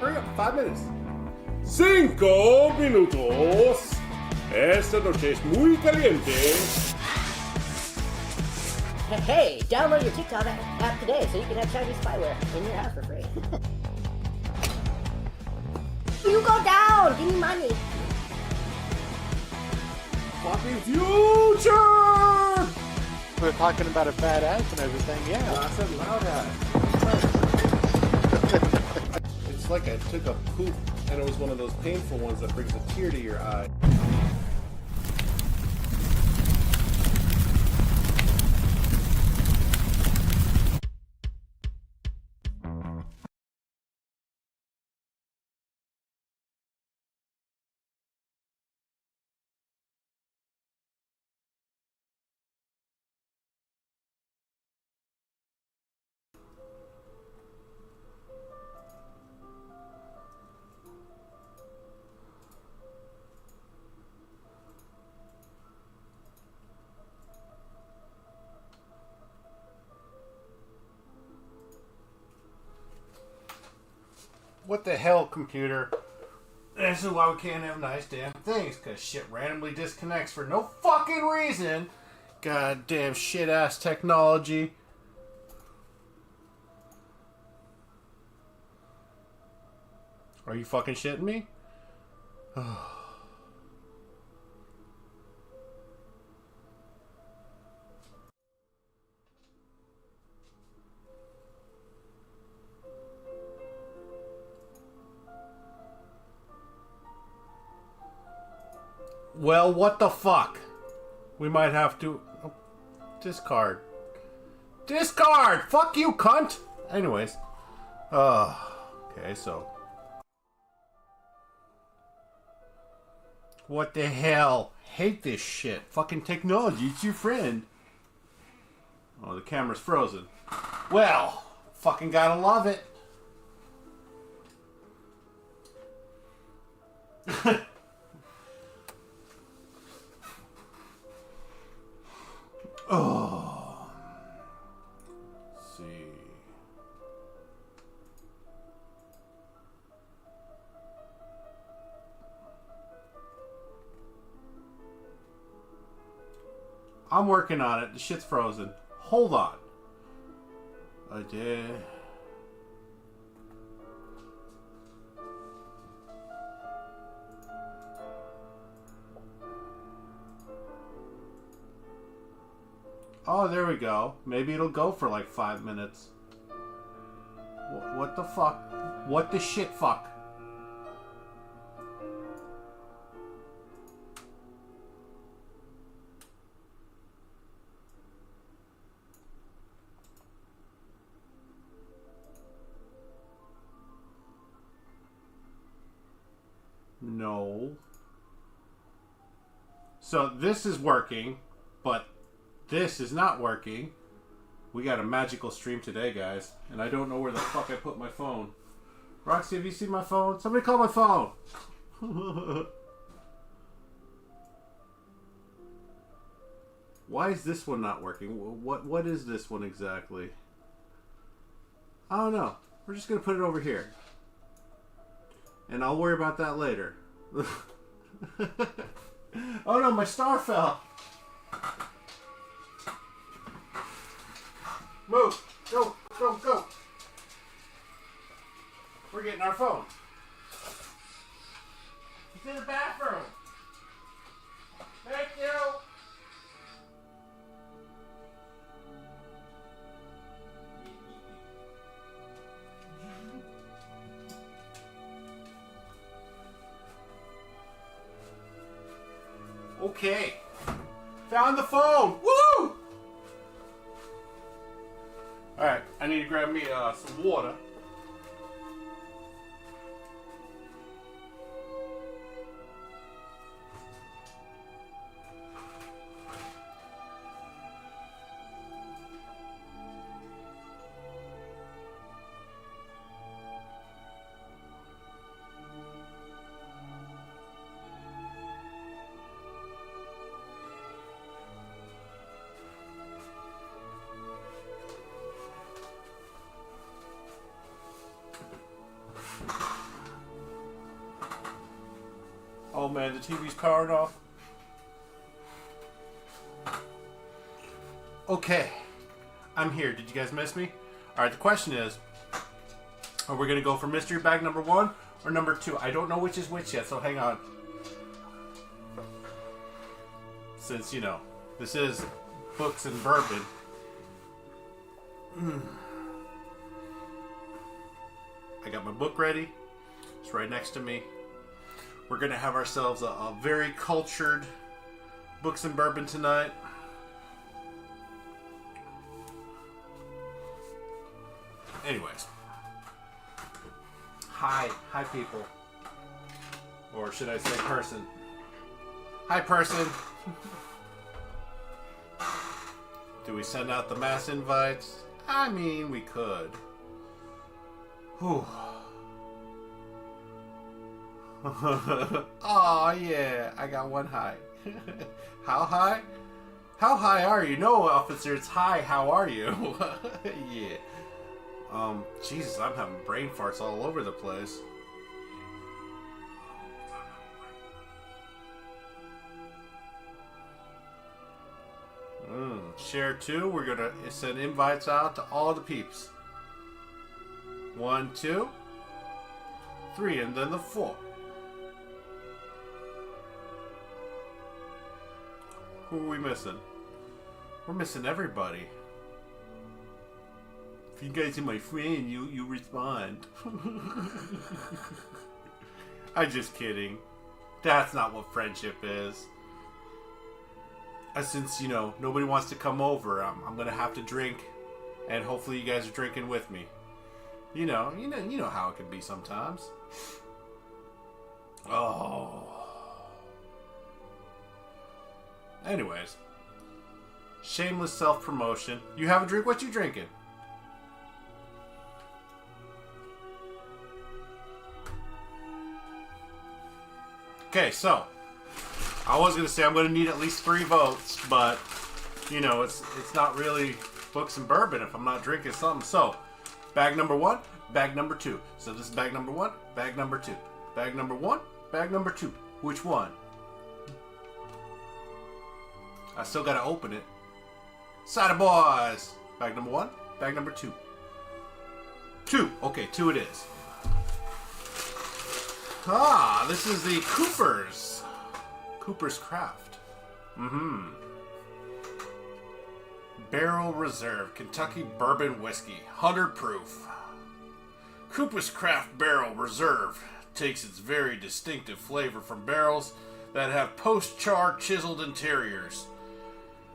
Hurry up, 5 minutes. 5 minutos. Esta noche es muy caliente. Hey, download your TikTok app today so you can have Chinese spyware in your house for free. You go down! Give me money! Fucking future! We're talking about a fat ass and everything, yeah. I said loud ass. It's like I took a poop and it was one of those painful ones that brings a tear to your eye. What the hell, computer? This is why we can't have nice damn things, because shit randomly disconnects for no fucking reason. Goddamn shit ass technology. Are you fucking shitting me? Well, what the fuck? We might have to... Oh, discard. Discard! Fuck you, cunt! Anyways. Okay, so... What the hell? Hate this shit. Fucking technology, it's your friend. Oh, the camera's frozen. Well, fucking gotta love it. Oh. Let's see. I'm working on it. The shit's frozen. Hold on. I did. Oh, there we go. Maybe it'll go for like 5 minutes. What the fuck? What the shit fuck? No. So this is working, but this is not working. We got a magical stream today, guys. And I don't know where the fuck I put my phone. Roxy, have you seen my phone? Somebody call my phone. Why is this one not working? What is this one exactly? I don't know. We're just going to put it over here. And I'll worry about that later. Oh no, my star fell. Move! Go! Go! Go! We're getting our phone. It's in the bathroom. Thank you! Okay. Found the phone! Woo! Alright, I need to grab me some water. Oh man, the TV's powered off. Okay, I'm here. Did you guys miss me? Alright, the question is, are we going to go for mystery bag number 1 or number 2? I don't know which is which yet, so hang on. Since, you know, this is books and bourbon. I got my book ready. It's right next to me. We're going to have ourselves a very cultured books and bourbon tonight. Anyways. Hi people. Or should I say person? Hi person. Do we send out the mass invites? I mean, we could. Whew. Oh yeah, I got one high. How high? How high are you? No, officer, it's high. How are you? Yeah. Jesus, I'm having brain farts all over the place. Share 2. We're gonna send invites out to all the peeps. 1, 2, 3, and then the 4. Who are we missing? We're missing everybody. If you guys are my friend, you respond. I'm just kidding. That's not what friendship is. Since, you know, nobody wants to come over, I'm gonna have to drink, and hopefully you guys are drinking with me. You know how it can be sometimes. Oh. Anyways, shameless self-promotion. You have a drink? What you drinking? Okay, so I was gonna say I'm gonna need at least 3 votes, but you know it's not really books and bourbon if I'm not drinking something. So bag number 1, bag number 2. So this is bag number 1, bag number 2, bag number 1, bag number 2. Which one? I still gotta open it. Cider boys. Bag number 1, bag number 2. 2. Okay, 2 it is. Ah, this is the Cooper's Craft. Barrel Reserve Kentucky Bourbon Whiskey, 100 proof. Cooper's Craft Barrel Reserve takes its very distinctive flavor from barrels that have post-char chiseled interiors.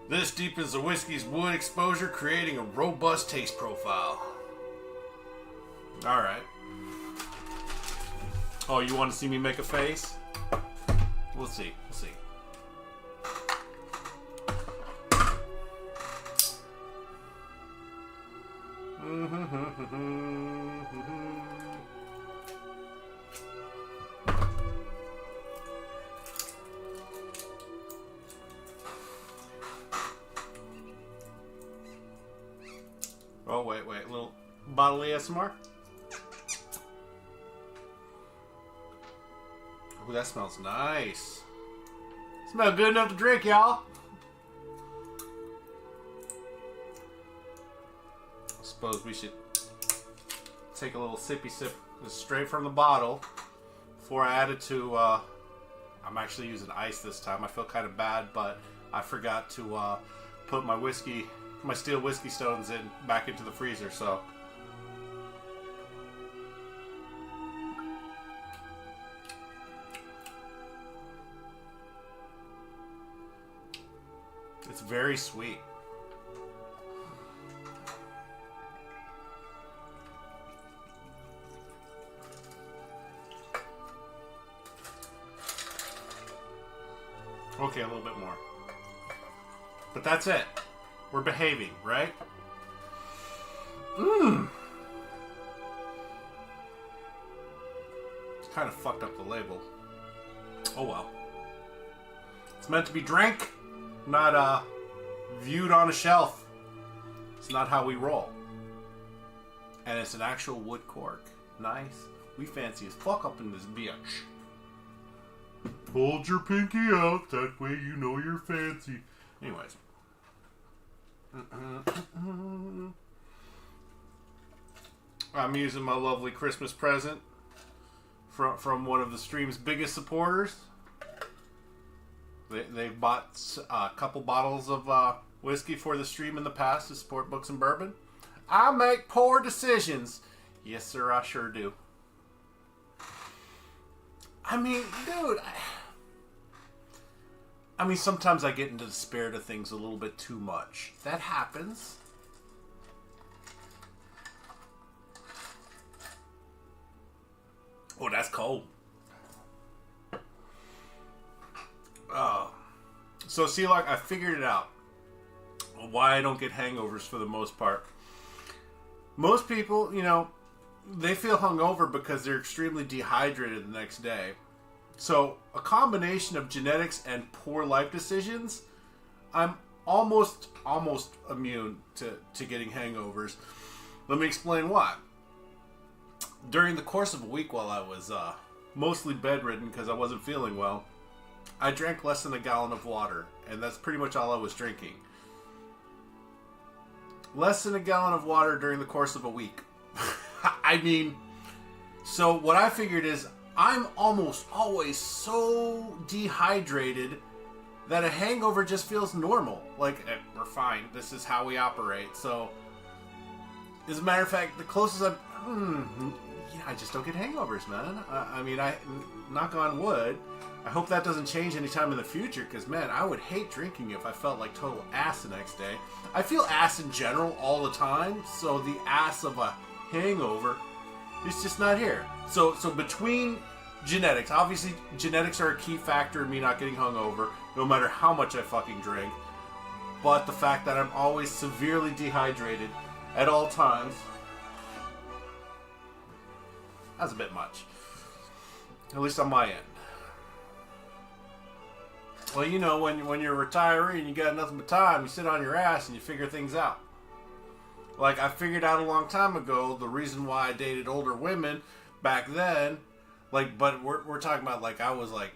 This deepens the whiskey's wood exposure, creating a robust taste profile. Alright. Oh, you want to see me make a face? We'll see. We'll see. Oh, wait. A little bottle ASMR. Ooh, that smells nice. Smells good enough to drink, y'all. I suppose we should take a little sippy sip straight from the bottle before I add it to, I'm actually using ice this time. I feel kind of bad, but I forgot to put my steel whiskey stones back into the freezer, so. It's very sweet. Okay, a little bit more. But that's it. We're behaving, right? Kind of fucked up the label. Oh well. It's meant to be drank, not viewed on a shelf. It's not how we roll. And it's an actual wood cork. Nice. We fancy as fuck up in this bitch. Hold your pinky out, that way you know you're fancy. Anyways. I'm using my lovely Christmas present from one of the stream's biggest supporters. They bought a couple bottles of whiskey for the stream in the past to support Books and Bourbon. I make poor decisions. Yes, sir, I sure do. I mean, dude, I mean, sometimes I get into the spirit of things a little bit too much. That happens. Oh, that's cold. So see, like, I figured it out. Why I don't get hangovers for the most part. Most people, you know, they feel hungover because they're extremely dehydrated the next day. So, a combination of genetics and poor life decisions, I'm almost immune to getting hangovers. Let me explain why. During the course of a week while I was mostly bedridden because I wasn't feeling well, I drank less than a gallon of water, and that's pretty much all I was drinking. Less than a gallon of water during the course of a week. I mean, so what I figured is I'm almost always so dehydrated that a hangover just feels normal. Like, we're fine. This is how we operate. So, as a matter of fact, the closest I just don't get hangovers, man. I mean, knock on wood. I hope that doesn't change anytime in the future, because, man, I would hate drinking if I felt like total ass the next day. I feel ass in general all the time, so the ass of a hangover is just not here. So between genetics, obviously genetics are a key factor in me not getting hungover, no matter how much I fucking drink, but the fact that I'm always severely dehydrated at all times, that's a bit much. At least on my end. Well, you know, when you're a retiree and you got nothing but time, you sit on your ass and you figure things out. Like, I figured out a long time ago the reason why I dated older women back then, like, but we're talking about, like, I was, like,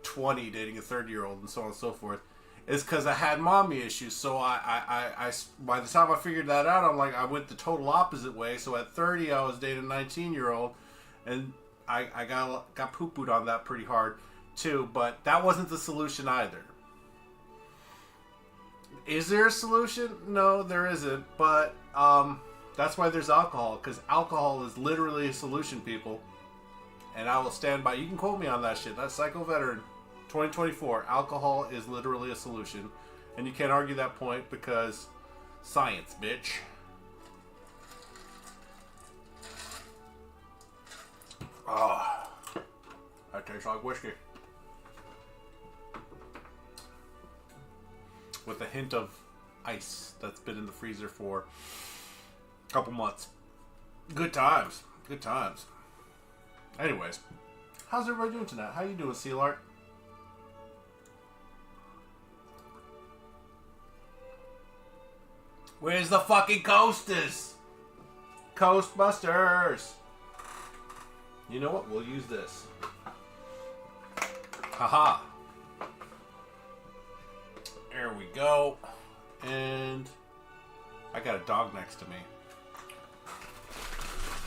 20 dating a 30-year-old and so on and so forth, is because I had mommy issues. So I by the time I figured that out, I'm like, I went the total opposite way. So at 30, I was dating a 19-year-old, and I got poo-pooed on that pretty hard too, but that wasn't the solution either. Is there a solution? No, there isn't, but that's why there's alcohol, because alcohol is literally a solution, people, and I will stand by. You can quote me on that shit. That's Psycho Veteran 2024. Alcohol is literally a solution, and you can't argue that point because science, bitch. Ah, that tastes like whiskey. With a hint of ice that's been in the freezer for a couple months. Good times. Good times. Anyways, how's everybody doing tonight? How you doing, Seal Art? Where's the fucking coasters? Coastbusters! You know what? We'll use this. Haha. There we go. And I got a dog next to me.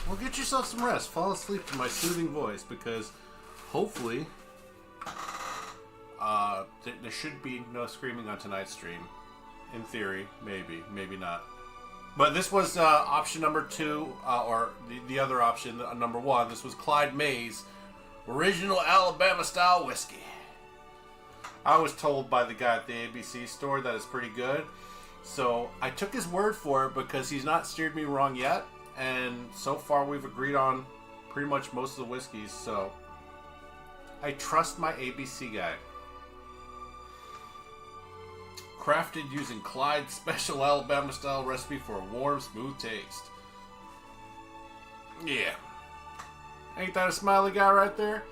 Well, get yourself some rest. Fall asleep to my soothing voice, because hopefully there should be no screaming on tonight's stream. In theory, maybe not. But this was option number 2, or the other option, number 1. This was Clyde May's original Alabama-style whiskey. I was told by the guy at the ABC store that it's pretty good. So I took his word for it because he's not steered me wrong yet. And so far we've agreed on pretty much most of the whiskeys. So I trust my ABC guy. Crafted using Clyde's special Alabama style recipe for a warm, smooth taste. Yeah. Ain't that a smiley guy right there?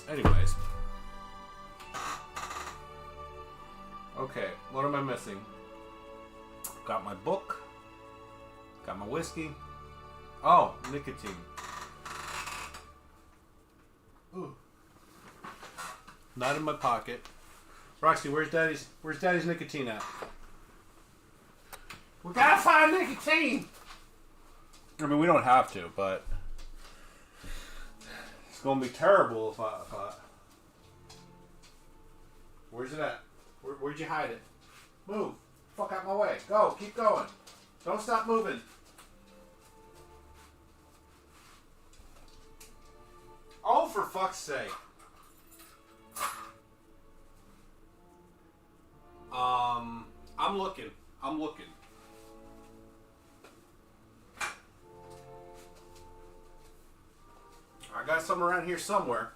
Anyways. Okay, what am I missing? Got my book. Got my whiskey. Oh, nicotine. Not in my pocket. Roxy, where's Daddy's nicotine at? We gotta find nicotine! I mean, we don't have to, but it's gonna be terrible if I Where's it at? Where'd you hide it? Move. Fuck out my way. Go. Keep going. Don't stop moving. Oh, for fuck's sake. I'm looking. I got some around here somewhere.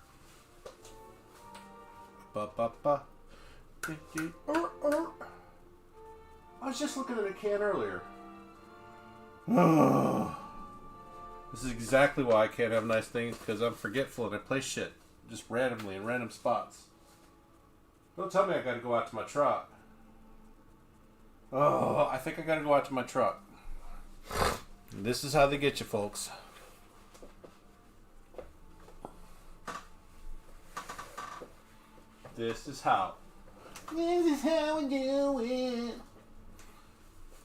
Ba. I was just looking at a can earlier. This is exactly why I can't have nice things, because I'm forgetful and I play shit just randomly in random spots. Don't tell me I gotta go out to my truck. Oh, I think I gotta go out to my truck. This is how they get you, folks. This is how we do it.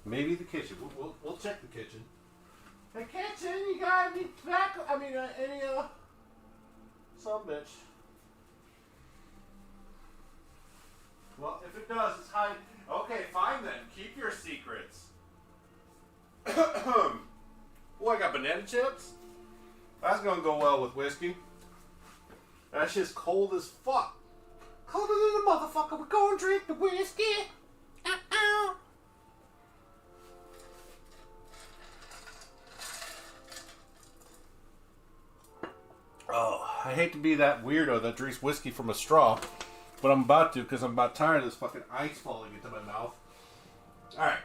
Maybe the kitchen. We'll check the kitchen. The kitchen, you got any tobacco? I mean, any some bitch. Well, if it does, it's high. Okay, fine then. Keep your secrets. Oh, I got banana chips. That's gonna go well with whiskey. That shit's cold as fuck. Colder than a motherfucker. We're gonna drink the whiskey. Oh, I hate to be that weirdo that drinks whiskey from a straw, but I'm about to because I'm about tired of this fucking ice falling into my mouth. Alright,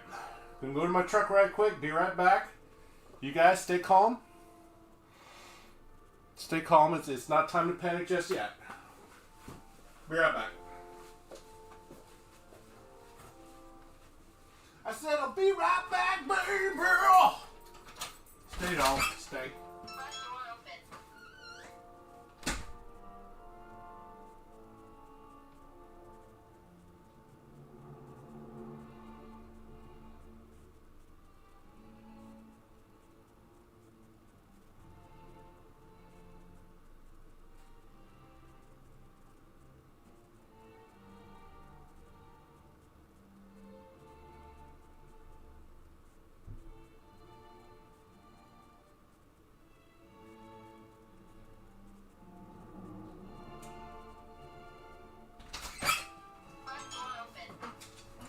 I'm gonna go to my truck right quick, be right back. You guys stay calm. Stay calm, it's not time to panic just yet. Be right back. I said I'll be right back, baby! Stay down, stay.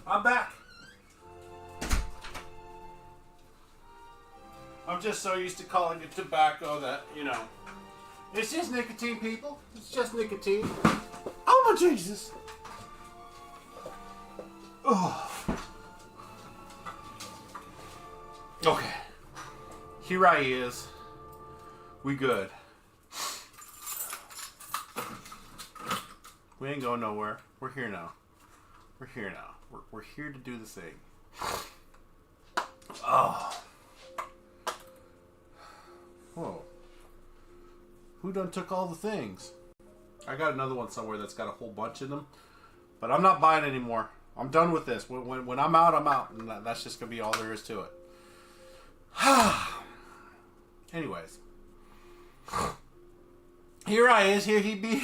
I'm back. I'm just so used to calling it tobacco that, you know, it's just nicotine, people. It's just nicotine. Oh my Jesus. Oh. Okay. Here I is. We good. We ain't going nowhere. We're here now. We're here now. We're here to do the thing. Oh. Whoa. Who done took all the things? I got another one somewhere that's got a whole bunch in them. But I'm not buying anymore. I'm done with this. When I'm out, I'm out. And that's just going to be all there is to it. Anyways. Here I is. Here he be.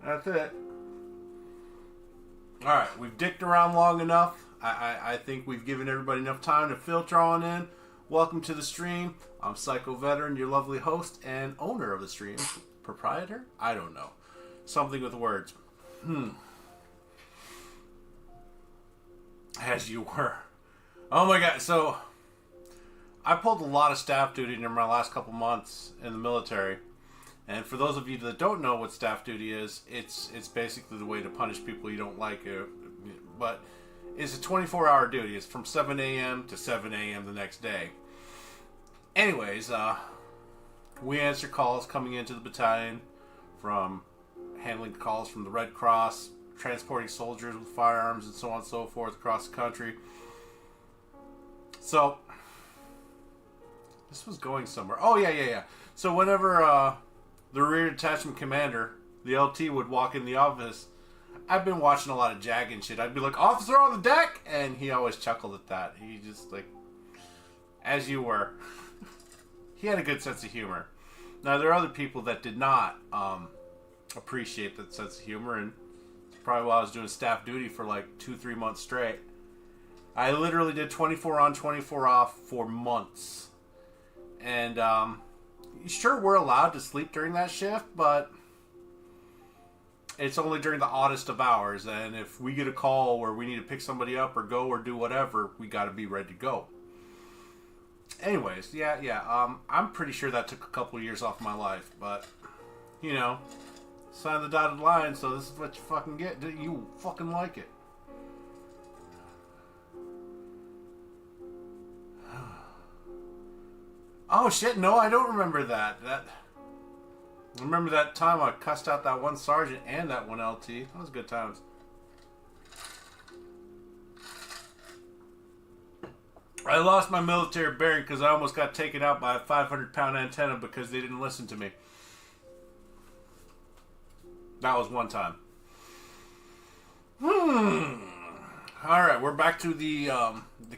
That's it. Alright, we've dicked around long enough. I think we've given everybody enough time to filter on in. Welcome to the stream. I'm Psycho Veteran, your lovely host and owner of the stream. Proprietor? I don't know. Something with words. As you were. Oh my god, so I pulled a lot of staff duty in my last couple months in the military. And for those of you that don't know what staff duty is, it's basically the way to punish people you don't like. But it's a 24-hour duty. It's from 7 a.m. to 7 a.m. the next day. Anyways, we answer calls coming into the battalion from handling calls from the Red Cross, transporting soldiers with firearms and so on and so forth across the country. So, this was going somewhere. Oh, yeah. So whenever the rear detachment commander the LT would walk in the office. I've been watching a lot of Jag and shit. I'd be like, "Officer on the deck!" And he always chuckled at that. He just like, as you were. He had a good sense of humor. Now, there are other people that did not appreciate that sense of humor, and it's probably why I was doing staff duty for like 2-3 months straight. I literally did 24 on, 24 off for months. And, sure, we're allowed to sleep during that shift, but it's only during the oddest of hours. And if we get a call where we need to pick somebody up or go or do whatever, we got to be ready to go. Anyways, yeah. I'm pretty sure that took a couple of years off my life, but, you know, sign the dotted line, so this is what you fucking get. You fucking like it. Oh shit, no, I don't remember that. I remember that time I cussed out that one sergeant and that one LT. That was good times. I lost my military bearing because I almost got taken out by a 500-pound antenna because they didn't listen to me. That was one time. Alright, we're back to the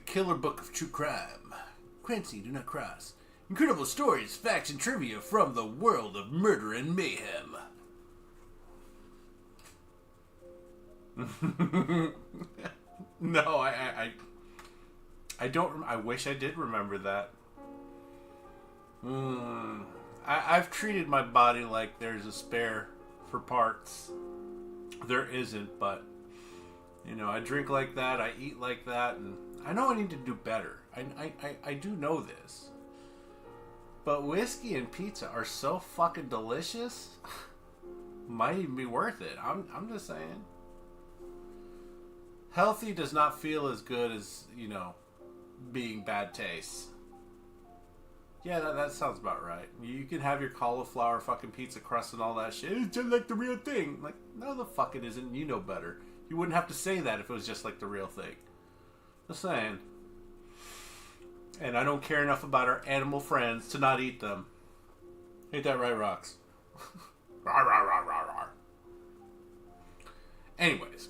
killer book of true crime. Quincy, do not cross. Incredible stories, facts, and trivia from the world of murder and mayhem. No, I don't. I wish I did remember that. I've treated my body like there's a spare for parts. There isn't, but you know, I drink like that, I eat like that, and I know I need to do better. I do know this. But whiskey and pizza are so fucking delicious. Might even be worth it. I'm just saying. Healthy does not feel as good as, you know, being bad taste. Yeah, that sounds about right. You can have your cauliflower fucking pizza crust and all that shit. It's just like the real thing. Like, no, the fuck it isn't. You know better. You wouldn't have to say that if it was just like the real thing. Just saying. And I don't care enough about our animal friends to not eat them. Ain't that right, Rox? Rawr, rawr, rawr, rawr, rawr. Anyways.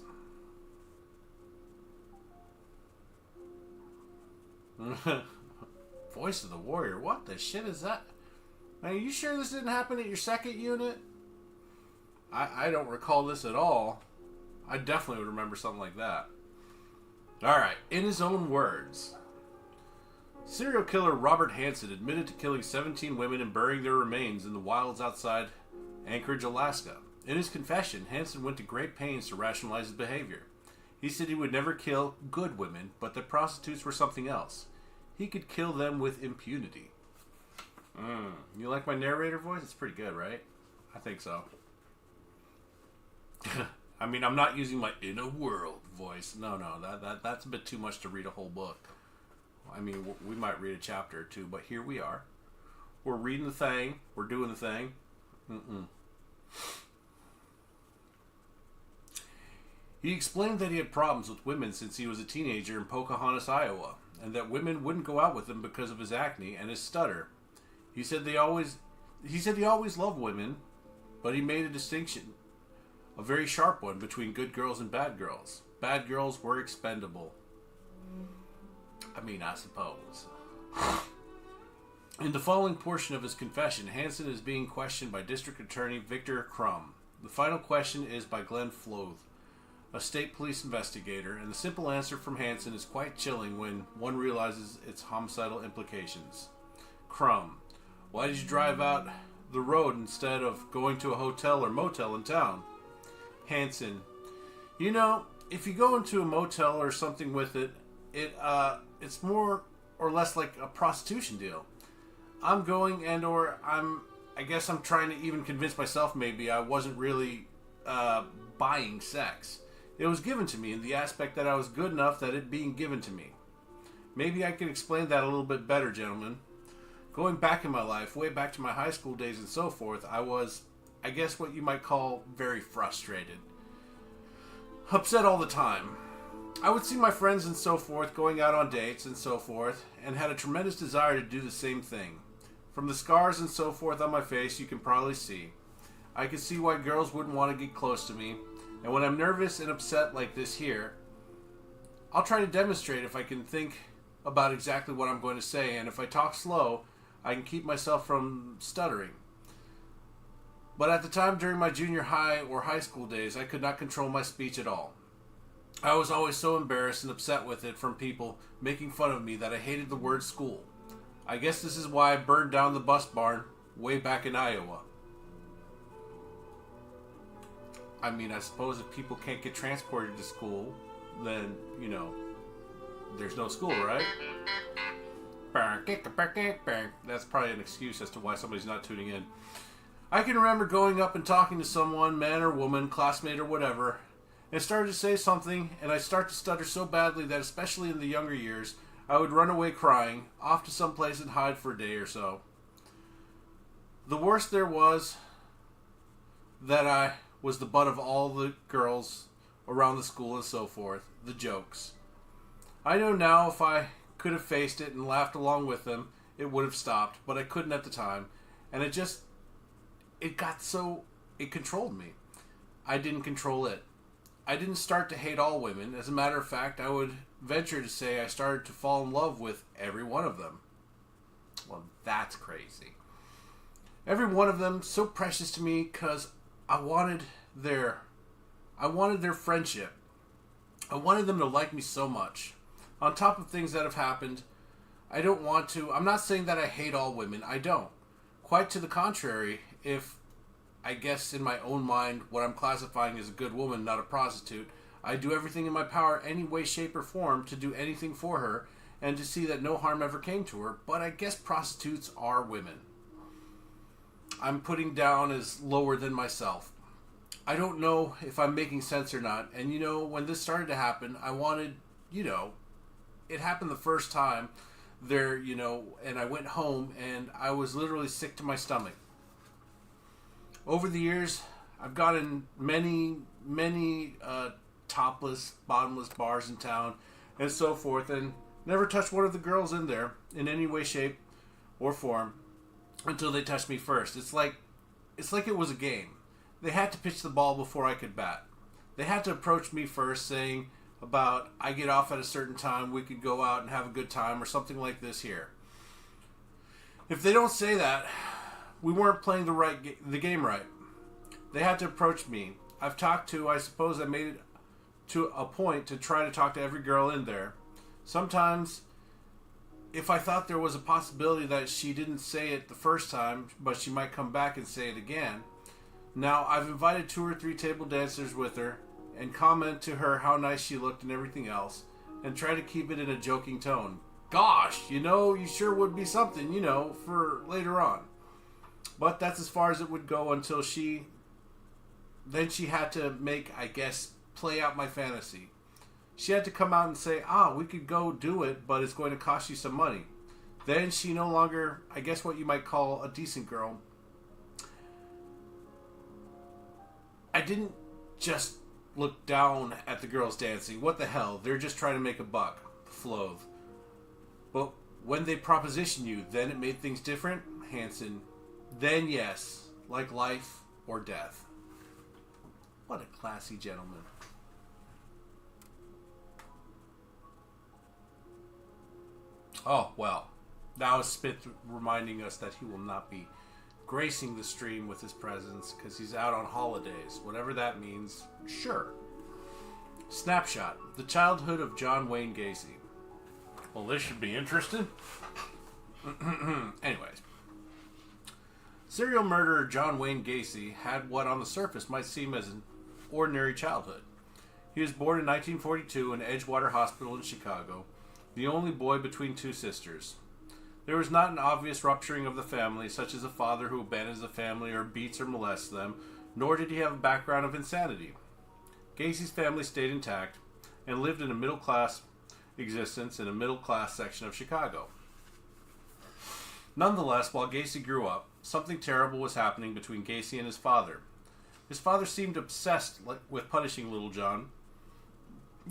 Voice of the Warrior. What the shit is that? Are you sure this didn't happen at your second unit? I don't recall this at all. I definitely would remember something like that. Alright, in his own words. Serial killer Robert Hansen admitted to killing 17 women and burying their remains in the wilds outside Anchorage, Alaska. In his confession, Hansen went to great pains to rationalize his behavior. He said he would never kill good women, but that prostitutes were something else. He could kill them with impunity. You like my narrator voice? It's pretty good, right? I think so. I mean, I'm not using my inner world voice. No, that's a bit too much to read a whole book. I mean, we might read a chapter or two, but here we are. We're reading the thing. We're doing the thing. He explained that he had problems with women since he was a teenager in Pocahontas, Iowa, and that women wouldn't go out with him because of his acne and his stutter. He said he always loved women, but he made a distinction, a very sharp one, between good girls and bad girls. Bad girls were expendable. I mean, I suppose. In the following portion of his confession, Hansen is being questioned by District Attorney Victor Crum. The final question is by Glenn Floth, a state police investigator, and the simple answer from Hansen is quite chilling when one realizes its homicidal implications. Crum: why did you drive out the road instead of going to a hotel or motel in town? Hansen: you know, if you go into a motel or something with it, it's more or less like a prostitution deal. I guess I'm trying to even convince myself maybe I wasn't really buying sex. It was given to me in the aspect that I was good enough that it being given to me. Maybe I can explain that a little bit better, gentlemen. Going back in my life, way back to my high school days and so forth, I was, I guess what you might call, very frustrated. Upset all the time. I would see my friends and so forth going out on dates and so forth, and had a tremendous desire to do the same thing. From the scars and so forth on my face, you can probably see. I can see why girls wouldn't want to get close to me. And when I'm nervous and upset like this here, I'll try to demonstrate if I can think about exactly what I'm going to say. And if I talk slow, I can keep myself from stuttering. But at the time during my junior high or high school days, I could not control my speech at all. I was always so embarrassed and upset with it from people making fun of me that I hated the word school. I guess this is why I burned down the bus barn way back in Iowa. I mean, I suppose if people can't get transported to school, then, you know, there's no school, right? That's probably an excuse as to why somebody's not tuning in. I can remember going up and talking to someone, man or woman, classmate or whatever, and started to say something, and I start to stutter so badly that, especially in the younger years, I would run away crying, off to some place and hide for a day or so. The worst there was that I was the butt of all the girls around the school and so forth, the jokes. I know now if I could have faced it and laughed along with them, it would have stopped, but I couldn't at the time, and it controlled me. I didn't control it. I didn't start to hate all women. As a matter of fact, I would venture to say I started to fall in love with every one of them. Well, that's crazy. Every one of them so precious to me because I wanted their friendship. I wanted them to like me so much. On top of things that have happened, I'm not saying that I hate all women. I don't. Quite to the contrary, if I guess in my own mind what I'm classifying as a good woman, not a prostitute, I do everything in my power, any way, shape, or form, to do anything for her and to see that no harm ever came to her. But I guess prostitutes are women. I'm putting down as lower than myself. I don't know if I'm making sense or not. And you know, when this started to happen, I wanted, it happened the first time there, and I went home and I was literally sick to my stomach. Over the years, I've gone in many topless, bottomless bars in town and so forth, and never touched one of the girls in there in any way, shape, or form until they touched me first. It's like it was a game. They had to pitch the ball before I could bat. They had to approach me first, saying about, I get off at a certain time, we could go out and have a good time, or something like this here. If they don't say that, we weren't playing the game right. They had to approach me. I suppose I made it to a point to try to talk to every girl in there. Sometimes, if I thought there was a possibility that she didn't say it the first time, but she might come back and say it again. Now, I've invited 2 or 3 table dancers with her and comment to her how nice she looked and everything else, and try to keep it in a joking tone. Gosh, you sure would be something, for later on. But that's as far as it would go until she had to play out my fantasy. She had to come out and say, we could go do it, but it's going to cost you some money. Then she no longer, I guess what you might call a decent girl. I didn't just look down at the girls dancing. What the hell? They're just trying to make a buck. Floathe. But when they proposition you, then it made things different? Hanson. Then yes, like life or death. What a classy gentleman. Oh, well. Now is Smith reminding us that he will not be gracing the stream with his presence because he's out on holidays. Whatever that means, sure. Snapshot. The childhood of John Wayne Gacy. Well, this should be interesting. Anyways. Serial murderer John Wayne Gacy had what on the surface might seem as an ordinary childhood. He was born in 1942 in Edgewater Hospital in Chicago, the only boy between 2 sisters. There was not an obvious rupturing of the family, such as a father who abandons the family or beats or molests them, nor did he have a background of insanity. Gacy's family stayed intact and lived in a middle-class existence in a middle-class section of Chicago. Nonetheless, while Gacy grew up, something terrible was happening between Gacy and his father. His father seemed obsessed with punishing little John,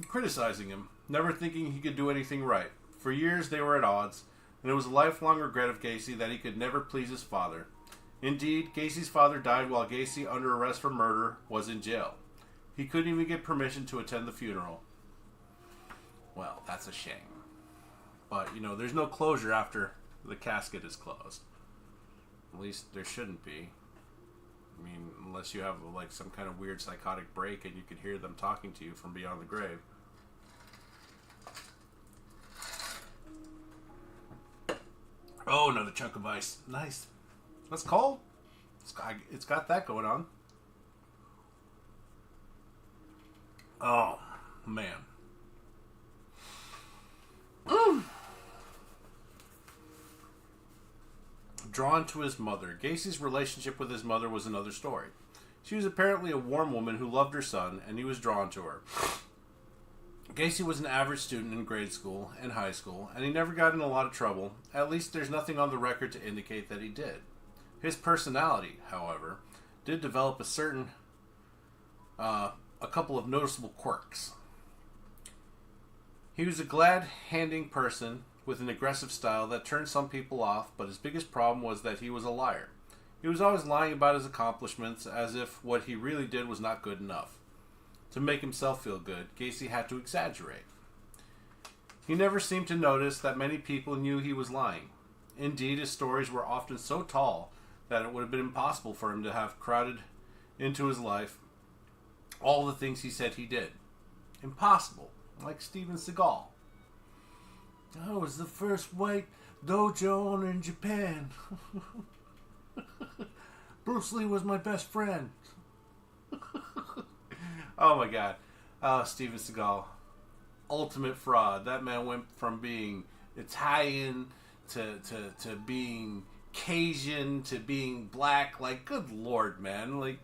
criticizing him, never thinking he could do anything right. For years they were at odds, and it was a lifelong regret of Gacy that he could never please his father. Indeed, Gacy's father died while Gacy, under arrest for murder, was in jail. He couldn't even get permission to attend the funeral. Well, that's a shame. But, you know, there's no closure after the casket is closed. At least there shouldn't be. I mean, unless you have, like, some kind of weird psychotic break and you could hear them talking to you from beyond the grave. Oh, another chunk of ice. Nice. That's cold. It's got that going on. Oh, man. Drawn to his mother. Gacy's relationship with his mother was another story. She was apparently a warm woman who loved her son, and he was drawn to her. Gacy was an average student in grade school and high school, and he never got in a lot of trouble. At least there's nothing on the record to indicate that he did. His personality, however, did develop a couple of noticeable quirks. He was a glad-handing person with an aggressive style that turned some people off, but his biggest problem was that he was a liar. He was always lying about his accomplishments as if what he really did was not good enough. To make himself feel good, Gacy had to exaggerate. He never seemed to notice that many people knew he was lying. Indeed, his stories were often so tall that it would have been impossible for him to have crowded into his life all the things he said he did. Impossible, like Steven Seagal. I was the first white dojo owner in Japan. Bruce Lee was my best friend. Oh my god. Oh, Steven Seagal. Ultimate fraud. That man went from being Italian to being Cajun to being black. Like, good lord, man. Like,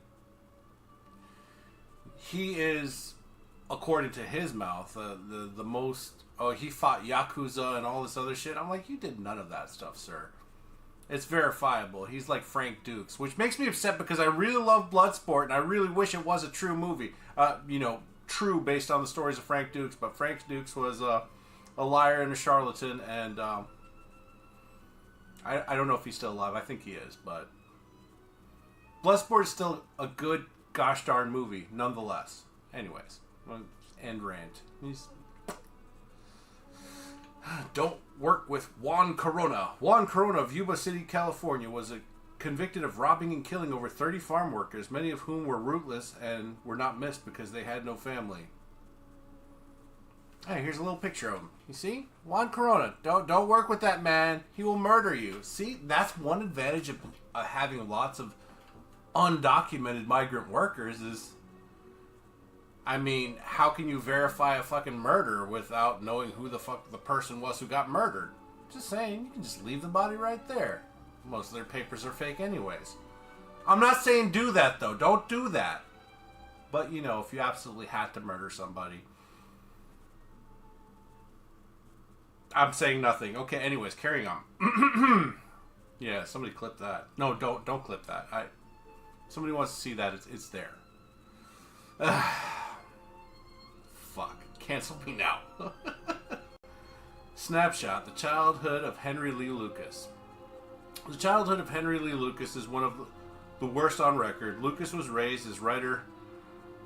he is, according to his mouth, the most... Oh, he fought Yakuza and all this other shit. I'm like, you did none of that stuff, sir. It's verifiable. He's like Frank Dukes, which makes me upset because I really love Bloodsport and I really wish it was a true movie. True based on the stories of Frank Dukes, but Frank Dukes was a liar and a charlatan, and I don't know if he's still alive. I think he is, but Bloodsport is still a good gosh darn movie, nonetheless. Anyways, end rant. Don't work with Juan Corona. Juan Corona of Yuba City, California, was convicted of robbing and killing over 30 farm workers, many of whom were rootless and were not missed because they had no family. Hey, here's a little picture of him. You see? Juan Corona. Don't work with that man. He will murder you. See? That's one advantage of having lots of undocumented migrant workers is... I mean, how can you verify a fucking murder without knowing who the fuck the person was who got murdered? Just saying, you can just leave the body right there. Most of their papers are fake anyways. I'm not saying do that, though. Don't do that. But, you know, if you absolutely had to murder somebody. I'm saying nothing. Okay, anyways, carrying on. Yeah, somebody clip that. No, don't clip that. Somebody wants to see that. It's there. Fuck. Cancel me now. Snapshot. The childhood of Henry Lee Lucas. The childhood of Henry Lee Lucas is one of the worst on record. Lucas was raised as writer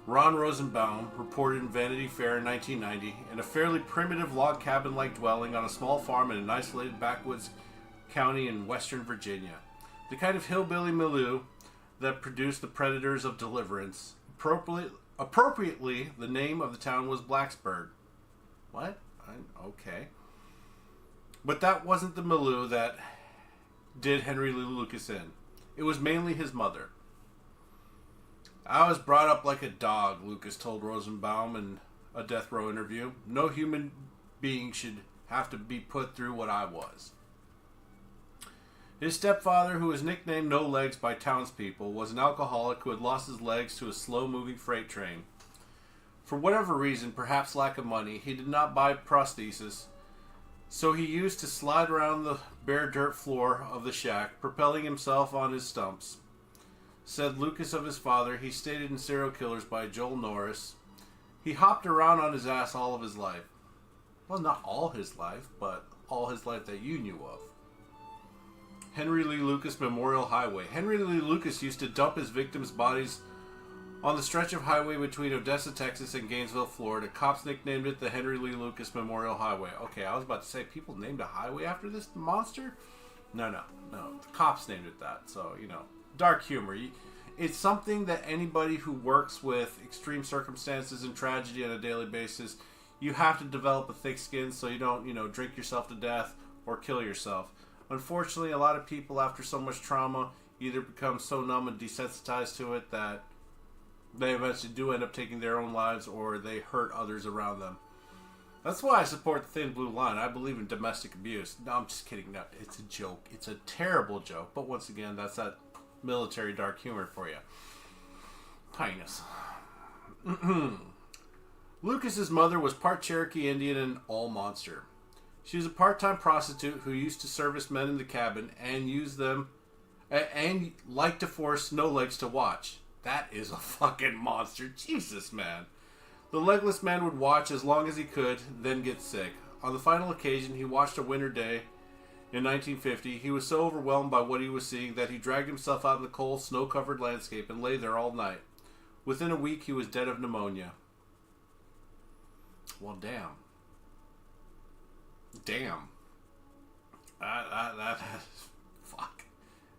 Ron Rosenbaum reported in Vanity Fair in 1990 in a fairly primitive log cabin-like dwelling on a small farm in an isolated backwoods county in western Virginia. The kind of hillbilly milieu that produced the Predators of Deliverance. Appropriately, the name of the town was Blacksburg. What? Okay. But that wasn't the milieu that did Henry Lee Lucas in. It was mainly his mother. I was brought up like a dog, Lucas told Rosenbaum in a death row interview. No human being should have to be put through what I was. His stepfather, who was nicknamed No Legs by townspeople, was an alcoholic who had lost his legs to a slow-moving freight train. For whatever reason, perhaps lack of money, he did not buy prosthesis, so he used to slide around the bare dirt floor of the shack, propelling himself on his stumps. Said Lucas of his father, he stated in Serial Killers by Joel Norris, he hopped around on his ass all of his life. Well, not all his life, but all his life that you knew of. Henry Lee Lucas Memorial Highway. Henry Lee Lucas used to dump his victims' bodies on the stretch of highway between Odessa, Texas and Gainesville, Florida. Cops nicknamed it the Henry Lee Lucas Memorial Highway. Okay, I was about to say, people named a highway after this monster? No. The cops named it that. So, dark humor. It's something that anybody who works with extreme circumstances and tragedy on a daily basis, you have to develop a thick skin so you don't, drink yourself to death or kill yourself. Unfortunately, a lot of people after so much trauma either become so numb and desensitized to it that they eventually do end up taking their own lives or they hurt others around them. That's why I support the Thin Blue Line. I believe in domestic abuse. No, I'm just kidding. No, it's a joke. It's a terrible joke. But once again, that's that military dark humor for you. Highness. Lucas's mother was part Cherokee Indian and all monster. She was a part-time prostitute who used to service men in the cabin and use them and liked to force no legs to watch. That is a fucking monster. Jesus, man. The legless man would watch as long as he could, then get sick. On the final occasion, he watched a winter day in 1950. He was so overwhelmed by what he was seeing that he dragged himself out in the cold, snow-covered landscape and lay there all night. Within a week, he was dead of pneumonia. Well, damn. Fuck.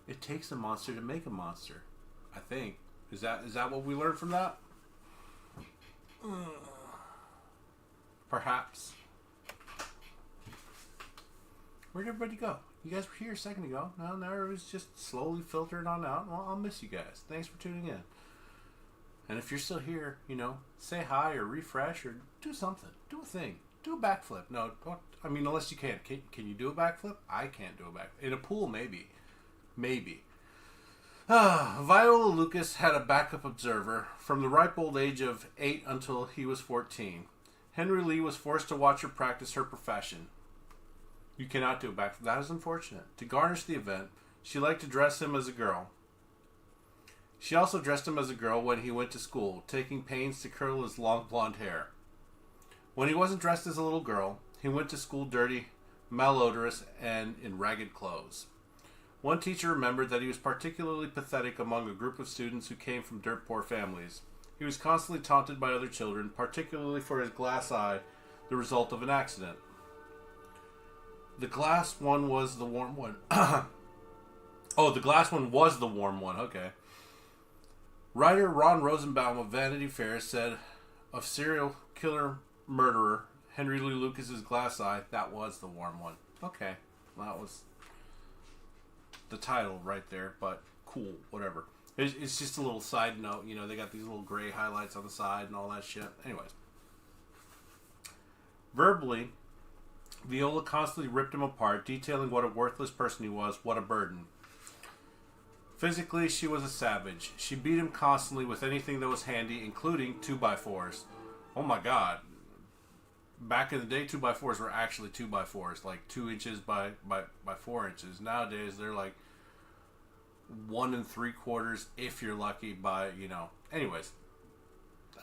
It takes a monster to make a monster, I think. Is that what we learned from that? Perhaps. Where'd everybody go? You guys were here a second ago. Now everybody's just slowly filtering on out. Well, I'll miss you guys. Thanks for tuning in. And if you're still here, say hi or refresh or do something. Do a thing. Do a backflip. No, don't, unless you can. Can you do a backflip? I can't do a backflip. In a pool, maybe. Viola Lucas had a backup observer from the ripe old age of 8 until he was 14. Henry Lee was forced to watch her practice her profession. You cannot do a backflip. That is unfortunate. To garnish the event, she liked to dress him as a girl. She also dressed him as a girl when he went to school, taking pains to curl his long blonde hair. When he wasn't dressed as a little girl, he went to school dirty, malodorous, and in ragged clothes. One teacher remembered that he was particularly pathetic among a group of students who came from dirt-poor families. He was constantly taunted by other children, particularly for his glass eye, the result of an accident. The glass one was the warm one. Oh, the glass one was the warm one. Okay. Writer Ron Rosenbaum of Vanity Fair said of serial killer murderer Henry Lee Lucas's glass eye, that was the warm one. Okay. Well, that was the title right there, but cool, whatever. It's just a little side note, they got these little gray highlights on the side and all that shit. Anyways. Verbally, Viola constantly ripped him apart, detailing what a worthless person he was, what a burden. Physically, she was a savage. She beat him constantly with anything that was handy, including 2x4s. Oh my god. Back in the day, 2x4s were actually 2x4s, like 2 inches by 4 inches. Nowadays, they're like 1 3/4, if you're lucky, by, Anyways.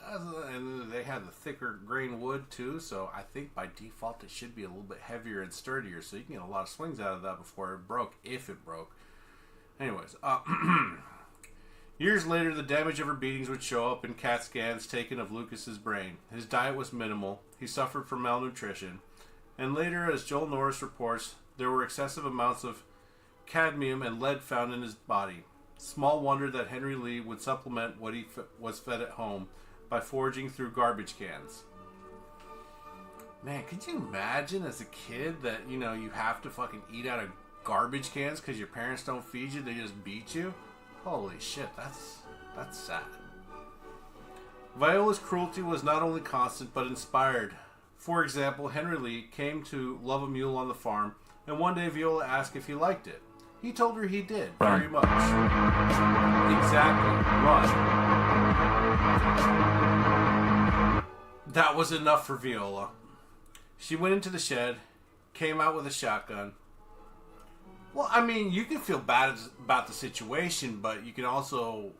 And they had the thicker grain wood, too, so I think by default it should be a little bit heavier and sturdier, so you can get a lot of swings out of that before it broke, if it broke. Anyways, years later, the damage of her beatings would show up in CAT scans taken of Lucas's brain. His diet was minimal. He suffered from malnutrition. And later, as Joel Norris reports, there were excessive amounts of cadmium and lead found in his body. Small wonder that Henry Lee would supplement what he was fed at home by foraging through garbage cans. Man, could you imagine as a kid that, you have to fucking eat out of garbage cans because your parents don't feed you, they just beat you? Holy shit, that's sad. Viola's cruelty was not only constant but inspired. For example, Henry Lee came to love a mule on the farm, and one day Viola asked if he liked it. He told her he did, very much. Exactly, run. That was enough for Viola. She went into the shed, came out with a shotgun. Well, you can feel bad about the situation, but you can also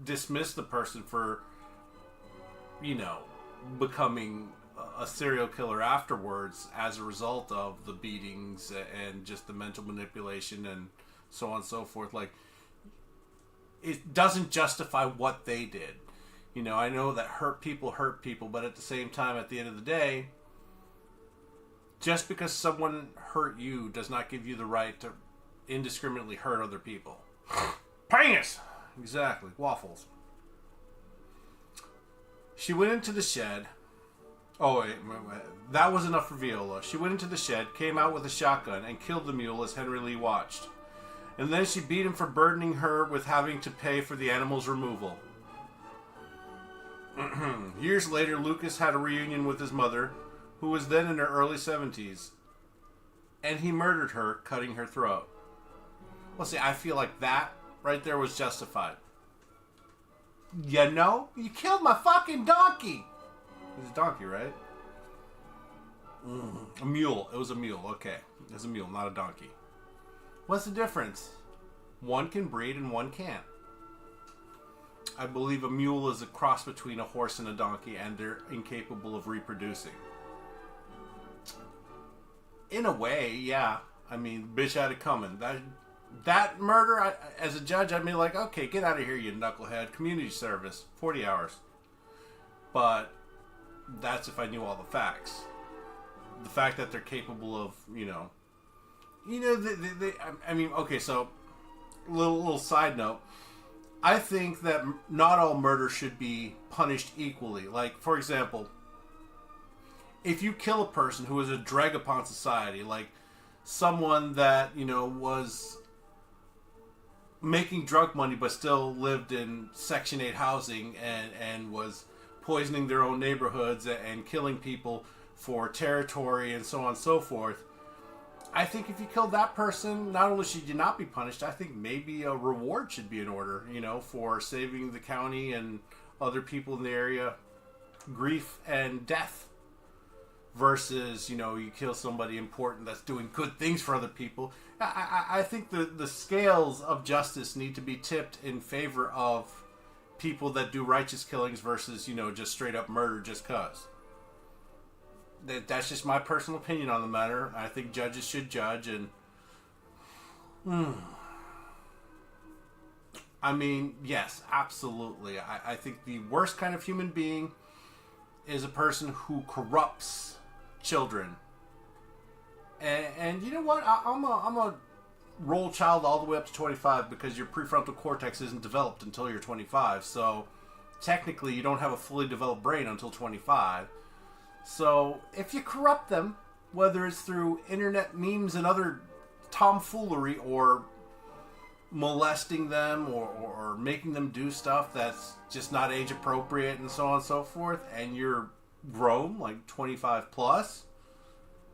dismiss the person for, becoming a serial killer afterwards as a result of the beatings and just the mental manipulation and so on and so forth. Like, it doesn't justify what they did. You know, I know that hurt people, but at the same time, at the end of the day, just because someone hurt you does not give you the right to indiscriminately hurt other people. Penis! Exactly. Waffles. She went into the shed. Oh, wait. That was enough for Viola. She went into the shed, came out with a shotgun, and killed the mule as Henry Lee watched. And then she beat him for burdening her with having to pay for the animal's removal. Years later, Lucas had a reunion with his mother, who was then in her early 70s. And he murdered her, cutting her throat. Well, see, I feel like that right there was justified. You know? You killed my fucking donkey! It was a donkey, right? A mule. It was a mule. Okay. It was a mule, not a donkey. What's the difference? One can breed and one can't. I believe a mule is a cross between a horse and a donkey, and they're incapable of reproducing. In a way, yeah. I mean, bitch had it coming. That murder, as a judge, I'd be like, okay, get out of here, you knucklehead. Community service, 40 hours. But that's if I knew all the facts. The fact that they're capable of, I mean, okay, so, little side note. I think that not all murder should be punished equally. Like, for example, if you kill a person who is a drag upon society, like someone that, was making drug money but still lived in Section 8 housing and was poisoning their own neighborhoods and killing people for territory and so on and so forth, I think if you killed that person, not only should you not be punished, I think maybe a reward should be in order, for saving the county and other people in the area grief and death. Versus, you kill somebody important that's doing good things for other people. I think the scales of justice need to be tipped in favor of people that do righteous killings versus, just straight up murder just cause. That's just my personal opinion on the matter. I think judges should judge, and I mean, yes, absolutely. I think the worst kind of human being is a person who corrupts children. And you know what? I'm a roll child all the way up to 25 because your prefrontal cortex isn't developed until you're 25. So technically, you don't have a fully developed brain until 25. So, if you corrupt them, whether it's through internet memes and other tomfoolery, or molesting them, or making them do stuff that's just not age appropriate and so on and so forth, and you're grown, like 25 plus,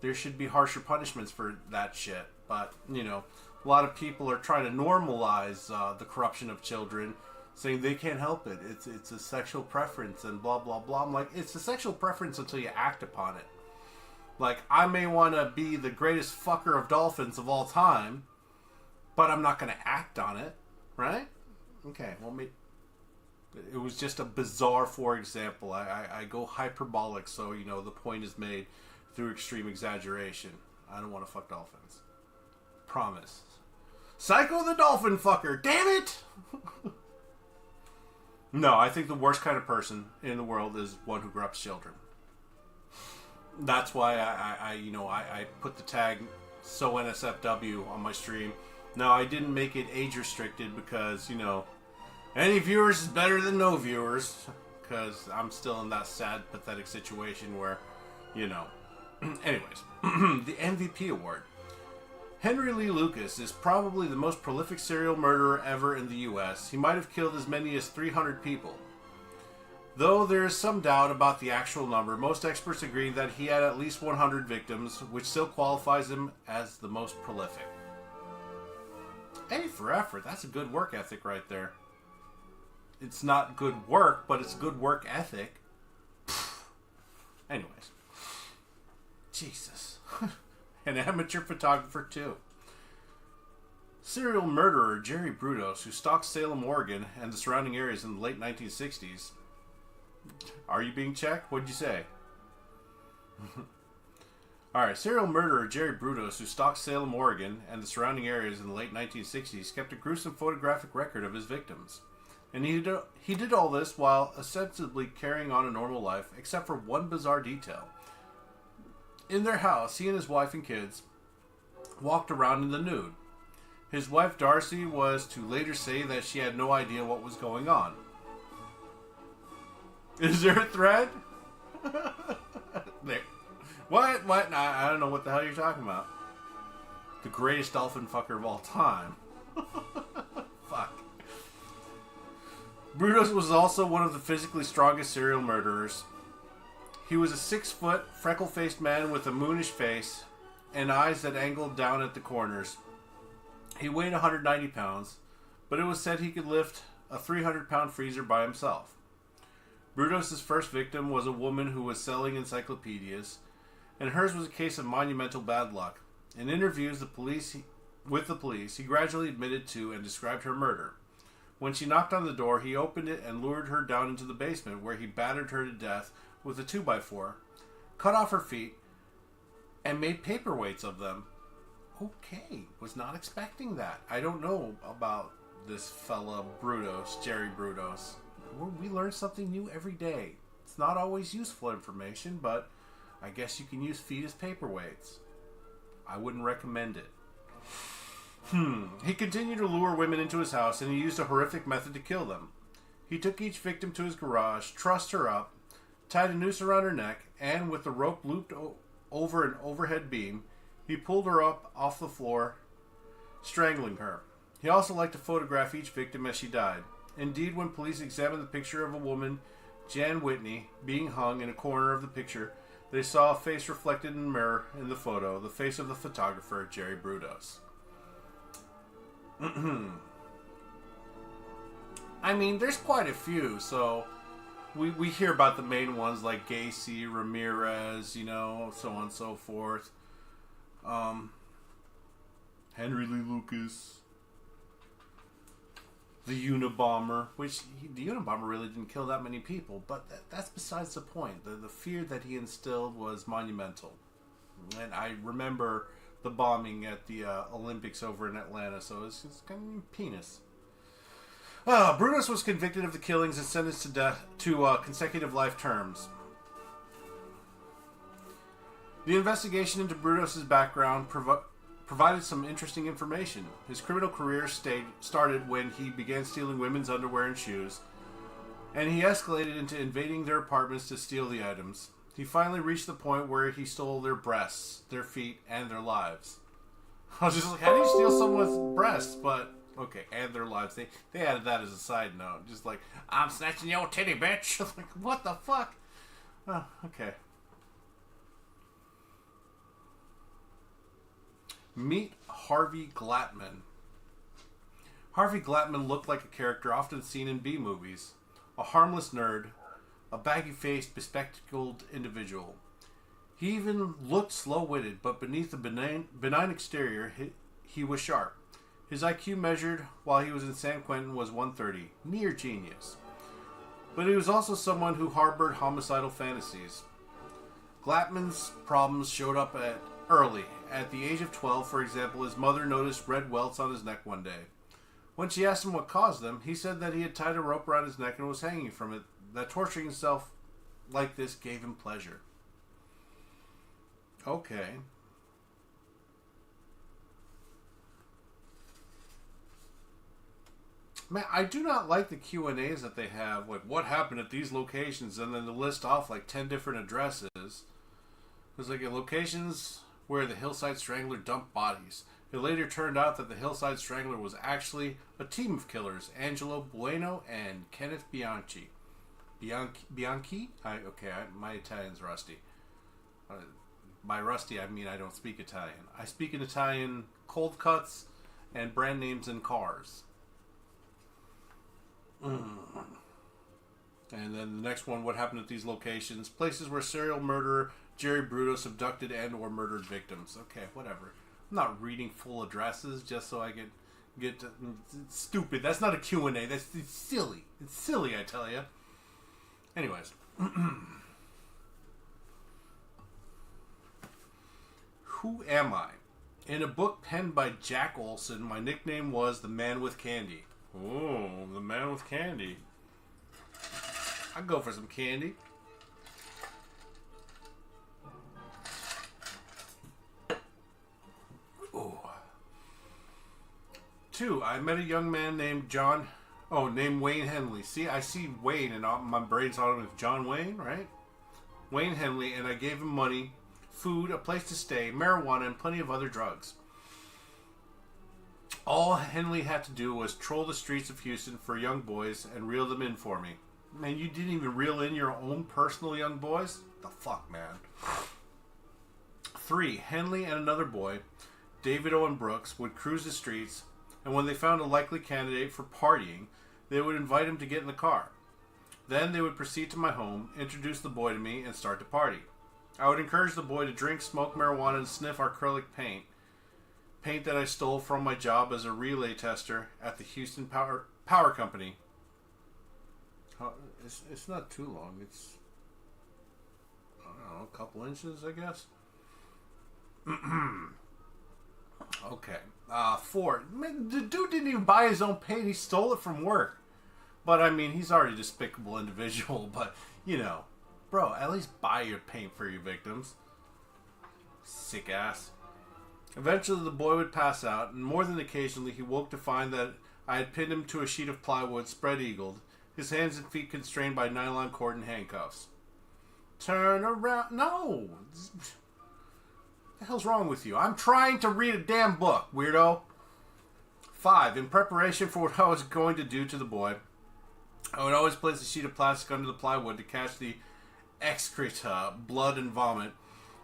there should be harsher punishments for that shit. But, a lot of people are trying to normalize the corruption of children, saying they can't help it. It's a sexual preference and blah, blah, blah. I'm like, it's a sexual preference until you act upon it. Like, I may want to be the greatest fucker of dolphins of all time, but I'm not going to act on it, right? Okay, well, it was just a bizarre, for example. I go hyperbolic, so, the point is made through extreme exaggeration. I don't want to fuck dolphins. Promise. Psycho the dolphin fucker, damn it! No, I think the worst kind of person in the world is one who corrupts children. That's why I put the tag "So NSFW" on my stream. No, I didn't make it age restricted because, any viewers is better than no viewers. Because I'm still in that sad, pathetic situation where, Anyways, the MVP award. Henry Lee Lucas is probably the most prolific serial murderer ever in the U.S. He might have killed as many as 300 people. Though there is some doubt about the actual number, most experts agree that he had at least 100 victims, which still qualifies him as the most prolific. A for effort. That's a good work ethic right there. It's not good work, but it's good work ethic. Anyways. Jesus. An amateur photographer, too. Serial murderer Jerry Brudos, who stalked Salem, Oregon, and the surrounding areas in the late 1960s. Are you being checked? What'd you say? Alright, serial murderer Jerry Brudos, who stalked Salem, Oregon, and the surrounding areas in the late 1960s, kept a gruesome photographic record of his victims. And he did all this while ostensibly carrying on a normal life, except for one bizarre detail. In their house, he and his wife and kids walked around in the nude. His wife Darcy was to later say that she had no idea what was going on. Is there a thread? There. What? What? I don't know what the hell you're talking about. The greatest dolphin fucker of all time. Fuck. Brudos was also one of the physically strongest serial murderers. He was a 6-foot, freckle-faced man with a moonish face and eyes that angled down at the corners. He weighed 190 pounds, but it was said he could lift a 300-pound freezer by himself. Brudos' first victim was a woman who was selling encyclopedias, and hers was a case of monumental bad luck. In interviews with the police, he gradually admitted to and described her murder. When she knocked on the door, he opened it and lured her down into the basement, where he battered her to death with a 2x4, cut off her feet, and made paperweights of them. Okay, was not expecting that. I don't know about this fella Brudos, Jerry Brudos. We learn something new every day. It's not always useful information, but I guess you can use feet as paperweights. I wouldn't recommend it. He continued to lure women into his house, and he used a horrific method to kill them. He took each victim to his garage, trussed her up, tied a noose around her neck, and with the rope looped over an overhead beam, he pulled her up off the floor, strangling her. He also liked to photograph each victim as she died. Indeed, when police examined the picture of a woman, Jan Whitney, being hung in a corner of the picture, they saw a face reflected in a mirror in the photo, the face of the photographer, Jerry Brudos. I mean, there's quite a few, so we hear about the main ones like Gacy, Ramirez, you know, so on and so forth. Henry Lee Lucas. The Unabomber, which the Unabomber really didn't kill that many people, but that's besides the point. The fear that he instilled was monumental. And I remember the bombing at the Olympics over in Atlanta, so it's kind of penis. Brutus was convicted of the killings and sentenced to death to consecutive life terms. The investigation into Brutus' background provided some interesting information. His criminal career started when he began stealing women's underwear and shoes, and he escalated into invading their apartments to steal the items. He finally reached the point where he stole their breasts, their feet, and their lives. I was just like, how do you steal someone's breasts? But, okay, and their lives. They added that as a side note. Just like, I'm snatching your titty, bitch. Like, what the fuck? Oh, okay. Meet Harvey Glatman. Harvey Glatman looked like a character often seen in B-movies. A harmless nerd, a baggy-faced, bespectacled individual. He even looked slow-witted, but beneath the benign exterior, he was sharp. His IQ measured while he was in San Quentin was 130, near genius. But he was also someone who harbored homicidal fantasies. Glatman's problems showed up early. At the age of 12, for example, his mother noticed red welts on his neck one day. When she asked him what caused them, he said that he had tied a rope around his neck and was hanging from it, that torturing himself like this gave him pleasure. Okay. Man, I do not like the Q&As that they have, like, what happened at these locations, and then they list off, like, 10 different addresses. There's, like, locations where the Hillside Strangler dumped bodies. It later turned out that the Hillside Strangler was actually a team of killers, Angelo Bueno and Kenneth Bianchi. Bianchi? My Italian's rusty. By rusty, I mean I don't speak Italian. I speak in Italian cold cuts and brand names in cars. And then the next one, what happened at these locations? Places where serial murderer Jerry Brudos abducted and or murdered victims. Okay, whatever. I'm not reading full addresses just so I can get to, it's stupid. That's not a Q&A. It's silly. It's silly, I tell you. Anyways. Who am I? In a book penned by Jack Olson, my nickname was the Man with Candy. Oh, the Man with Candy. I'd go for some candy. Ooh. 2. I met a young man named named Wayne Henley. See, I see Wayne and my brain's on him as John Wayne, right? Wayne Henley, and I gave him money, food, a place to stay, marijuana, and plenty of other drugs. All Henley had to do was troll the streets of Houston for young boys and reel them in for me. Man, you didn't even reel in your own personal young boys? The fuck, man. 3. Henley and another boy, David Owen Brooks, would cruise the streets, and when they found a likely candidate for partying, they would invite him to get in the car. Then they would proceed to my home, introduce the boy to me, and start to party. I would encourage the boy to drink, smoke marijuana, and sniff acrylic paint. Paint that I stole from my job as a relay tester at the Houston Power Company. It's not too long. It's, I don't know, a couple inches, I guess. Okay. 4. Man, the dude didn't even buy his own paint. He stole it from work. But, I mean, he's already a despicable individual. But, you know, bro, at least buy your paint for your victims. Sick ass. Eventually, the boy would pass out, and more than occasionally, he woke to find that I had pinned him to a sheet of plywood spread-eagled, his hands and feet constrained by nylon cord and handcuffs. Turn around. No! What the hell's wrong with you? I'm trying to read a damn book, weirdo. 5. In preparation for what I was going to do to the boy, I would always place a sheet of plastic under the plywood to catch the excreta, blood, and vomit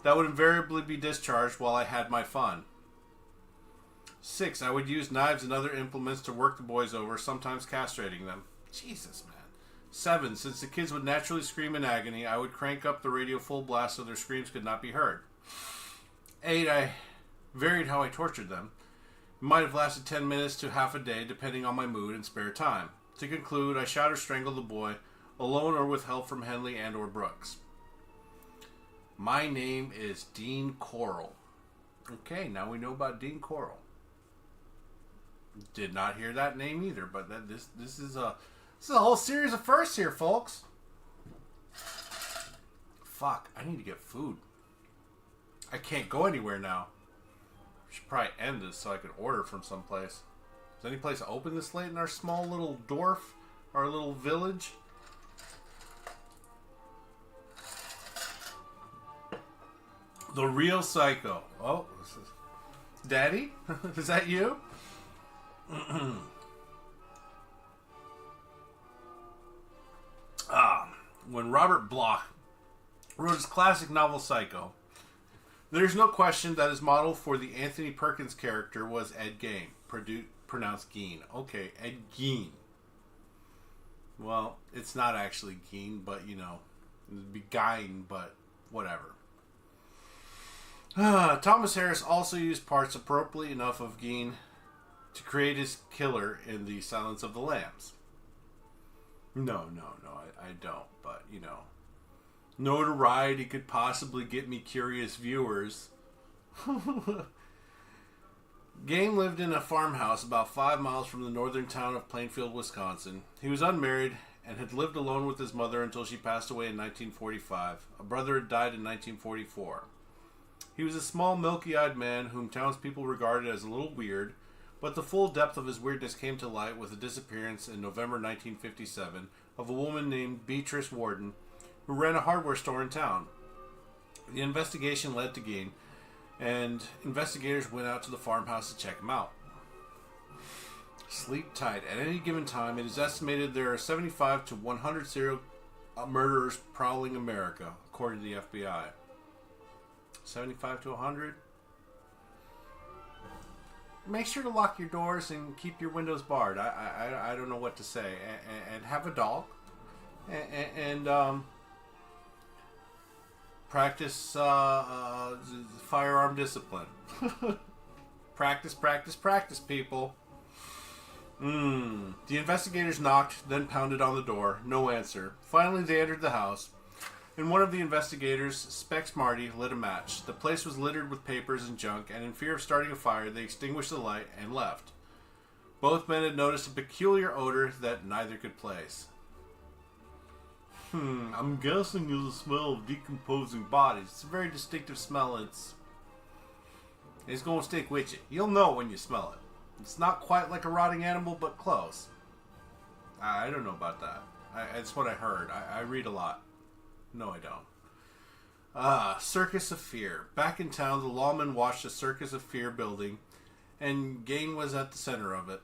that would invariably be discharged while I had my fun. 6. I would use knives and other implements to work the boys over, sometimes castrating them. Jesus, man. 7. Since the kids would naturally scream in agony, I would crank up the radio full blast so their screams could not be heard. 8. I varied how I tortured them. It might have lasted 10 minutes to half a day, depending on my mood and spare time. To conclude, I shot or strangled the boy, alone or with help from Henley and or Brooks. My name is Dean Coral. Okay, now we know about Dean Coral. Did not hear that name either, but this is a whole series of firsts here, folks. Fuck, I need to get food. I can't go anywhere now. I should probably end this so I can order from someplace. Is any place open this late in our small little dwarf, our little village? The Real Psycho. Oh, Daddy? Is that you? When Robert Bloch wrote his classic novel Psycho, there's no question that his model for the Anthony Perkins character was Ed Gein, pronounced Gein. Okay, Ed Gein. Well, it's not actually Gein, but, you know, it would be Gein, but whatever. Thomas Harris also used parts appropriately enough of Gein to create his killer in The Silence of the Lambs. No, I don't, but, you know. Notoriety could possibly get me curious viewers. Gein lived in a farmhouse about 5 miles from the northern town of Plainfield, Wisconsin. He was unmarried and had lived alone with his mother until she passed away in 1945. A brother had died in 1944. He was a small, milky-eyed man whom townspeople regarded as a little weird, but the full depth of his weirdness came to light with the disappearance in November 1957 of a woman named Beatrice Warden, who ran a hardware store in town. The investigation led to Gein, and investigators went out to the farmhouse to check him out. Sleep tight. At any given time, it is estimated there are 75 to 100 serial murderers prowling America, according to the FBI. 75 to 100? Make sure to lock your doors and keep your windows barred. I don't know what to say. And have a dog. And practice firearm discipline. Practice, people. The investigators knocked, then pounded on the door. No answer. Finally, they entered the house. and one of the investigators, Specs Marty, lit a match. The place was littered with papers and junk, and in fear of starting a fire, they extinguished the light and left. Both men had noticed a peculiar odor that neither could place. I'm guessing it's the smell of decomposing bodies. It's a very distinctive smell. It's going to stick with you. You'll know when you smell it. It's not quite like a rotting animal, but close. I don't know about that. That's what I heard. I read a lot. No, I don't. Circus of Fear. Back in town, the lawman watched a Circus of Fear building, and Gain was at the center of it.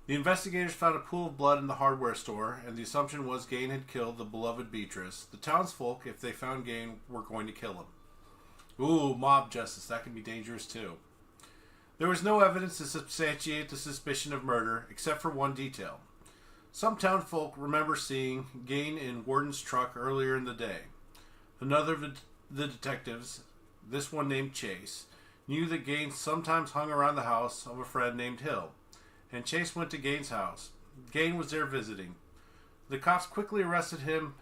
The investigators found a pool of blood in the hardware store, and the assumption was Gain had killed the beloved Beatrice. The townsfolk, if they found Gain, were going to kill him. Ooh, mob justice. That can be dangerous, too. There was no evidence to substantiate the suspicion of murder, except for one detail. Some townfolk remember seeing Gain in Warden's truck earlier in the day. Another of the detectives, this one named Chase, knew that Gain sometimes hung around the house of a friend named Hill, and Chase went to Gain's house. Gain was there visiting. The cops quickly arrested him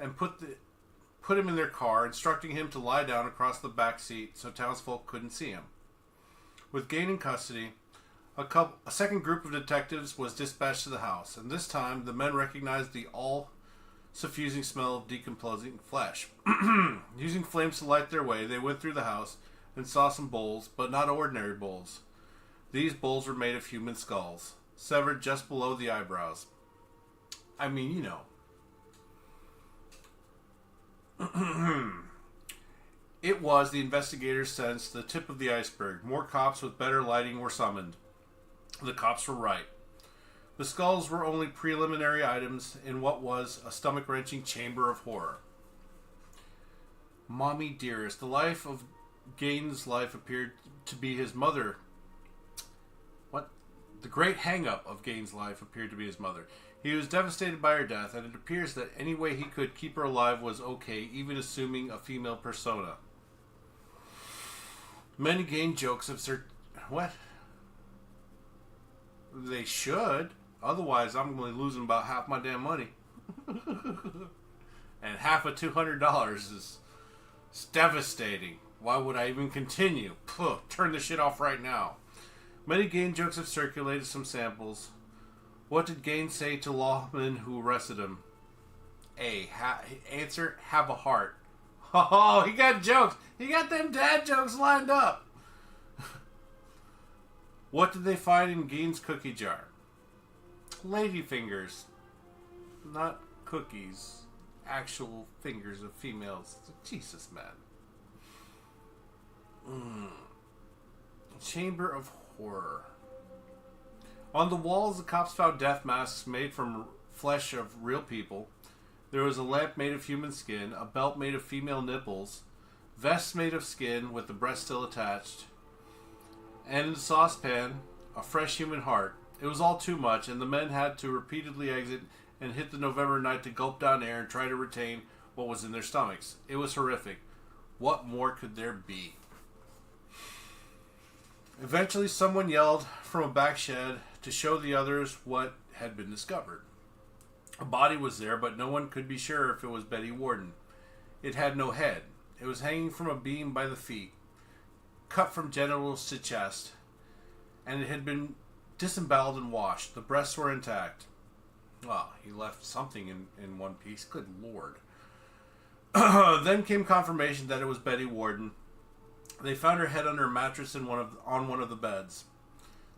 and put him in their car, instructing him to lie down across the back seat so townsfolk couldn't see him. With Gain in custody, a second group of detectives was dispatched to the house, and this time the men recognized the all-suffusing smell of decomposing flesh. Using flames to light their way, they went through the house and saw some bowls, but not ordinary bowls. These bowls were made of human skulls, severed just below the eyebrows. I mean, you know. It was, the investigators sensed, the tip of the iceberg. More cops with better lighting were summoned. The cops were right. The skulls were only preliminary items in what was a stomach-wrenching chamber of horror. Mommy dearest, the life of Gain's life appeared to be his mother. What? The great hang-up of Gain's life appeared to be his mother. He was devastated by her death, and it appears that any way he could keep her alive was okay, even assuming a female persona. Many Gain jokes of What? They should. Otherwise, I'm going to be losing about half my damn money. And half of $200 is devastating. Why would I even continue? Puh, turn the shit off right now. Many Gain jokes have circulated some samples. What did Gain say to lawmen who arrested him? Answer, have a heart. Oh, he got jokes. He got them dad jokes lined up. What did they find in Gain's cookie jar? Lady fingers. Not cookies. Actual fingers of females. Jesus, man. Chamber of Horror. On the walls, the cops found death masks made from flesh of real people. There was a lamp made of human skin, a belt made of female nipples, vests made of skin with the breast still attached, and in the saucepan, a fresh human heart. It was all too much, and the men had to repeatedly exit and hit the November night to gulp down air and try to retain what was in their stomachs. It was horrific. What more could there be? Eventually, someone yelled from a back shed to show the others what had been discovered. A body was there, but no one could be sure if it was Betty Warden. It had no head. It was hanging from a beam by the feet, cut from genitals to chest, and it had been disemboweled and washed. The breasts were intact. Well, he left something in one piece. Good Lord. Then came confirmation that it was Betty Warden. They found her head under a mattress on one of the beds.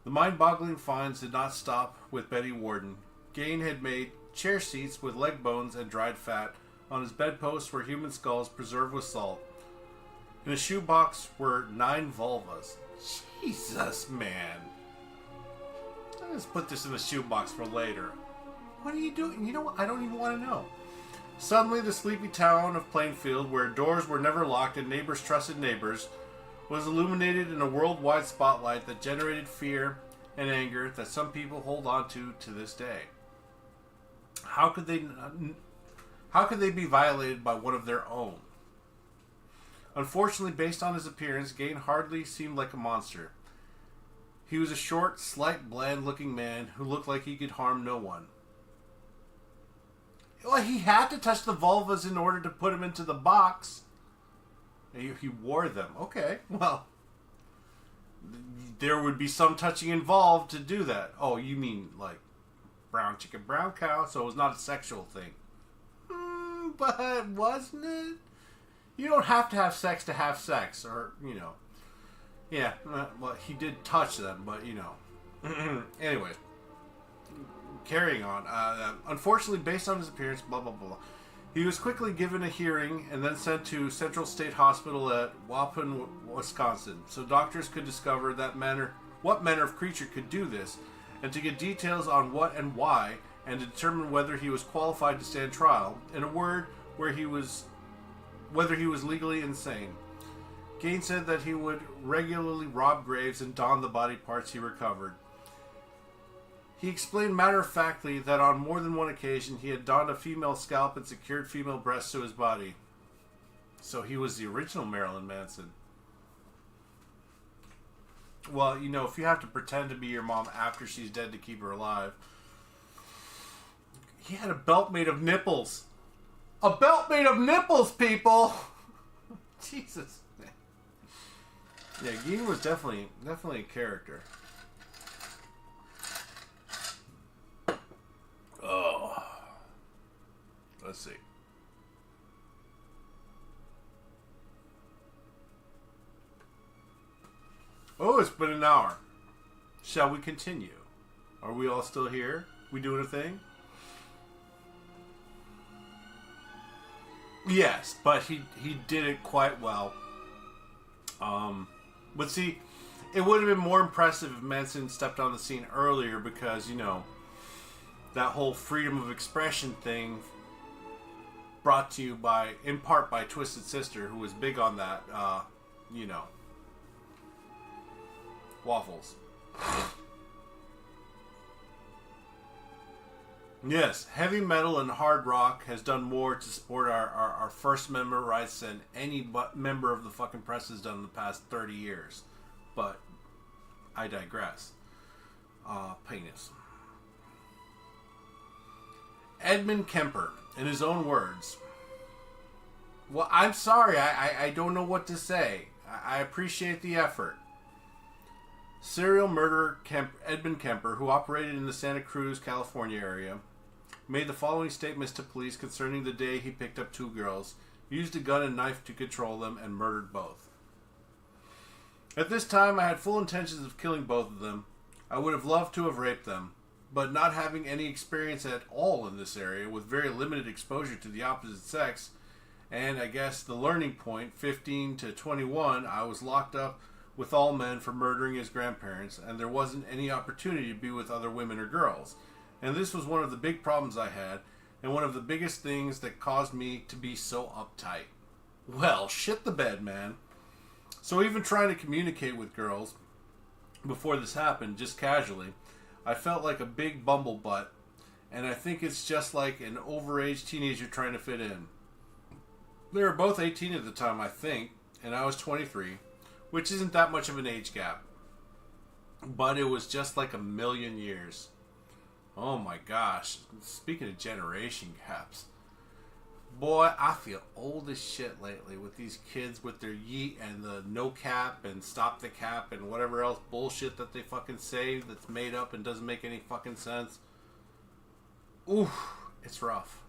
The mind-boggling finds did not stop with Betty Warden. Gain had made chair seats with leg bones and dried fat. On his bedposts were human skulls preserved with salt. In a shoebox were 9 vulvas. Jesus, man. Let's put this in the shoebox for later. What are you doing? You know what? I don't even want to know. Suddenly, the sleepy town of Plainfield, where doors were never locked and neighbors trusted neighbors, was illuminated in a worldwide spotlight that generated fear and anger that some people hold on to this day. How could they be violated by one of their own? Unfortunately, based on his appearance, Gain hardly seemed like a monster. He was a short, slight, bland-looking man who looked like he could harm no one. Well, he had to touch the vulvas in order to put him into the box. He wore them. Okay, well, there would be some touching involved to do that. Oh, you mean like brown chicken, brown cow? So it was not a sexual thing. But wasn't it? You don't have to have sex, or, you know. Yeah, well, he did touch them, but, you know. Anyway, carrying on. Unfortunately, based on his appearance, blah, blah, blah. He was quickly given a hearing and then sent to Central State Hospital at Waupun, Wisconsin, so doctors could discover what manner of creature could do this, and to get details on what and why, and to determine whether he was qualified to stand trial. In a word, whether he was legally insane. Gaines said that he would regularly rob graves and don the body parts he recovered. He explained matter-of-factly that on more than one occasion he had donned a female scalp and secured female breasts to his body. So he was the original Marilyn Manson. Well, you know, if you have to pretend to be your mom after she's dead to keep her alive. He had a belt made of nipples. A belt made of nipples, people! Jesus. Yeah, Gein was definitely a character. Oh. Let's see. Oh, it's been an hour. Shall we continue? Are we all still here? We doing a thing? Yes, but he did it quite well. But see, it would have been more impressive if Manson stepped on the scene earlier because, you know, that whole freedom of expression thing brought to you in part by Twisted Sister, who was big on that, you know, waffles. Yes, heavy metal and hard rock has done more to support our First Amendment rights than any member of the fucking press has done in the past 30 years. But I digress. Penis. Edmund Kemper, in his own words. Well, I'm sorry, I don't know what to say. I appreciate the effort. Serial murderer Edmund Kemper, who operated in the Santa Cruz, California area, made the following statements to police concerning the day he picked up two girls, used a gun and knife to control them, and murdered both. At this time, I had full intentions of killing both of them. I would have loved to have raped them, but not having any experience at all in this area, with very limited exposure to the opposite sex, and I guess the learning point, 15 to 21, I was locked up with all men for murdering his grandparents, and there wasn't any opportunity to be with other women or girls. And this was one of the big problems I had, and one of the biggest things that caused me to be so uptight. Well, shit the bed, man. So even trying to communicate with girls before this happened, just casually, I felt like a big bumblebutt, and I think it's just like an overage teenager trying to fit in. They were both 18 at the time, I think, and I was 23, which isn't that much of an age gap. But it was just like a million years. Oh my gosh. Speaking of generation gaps. Boy, I feel old as shit lately with these kids with their yeet and the no cap and stop the cap and whatever else bullshit that they fucking say that's made up and doesn't make any fucking sense. Oof, it's rough.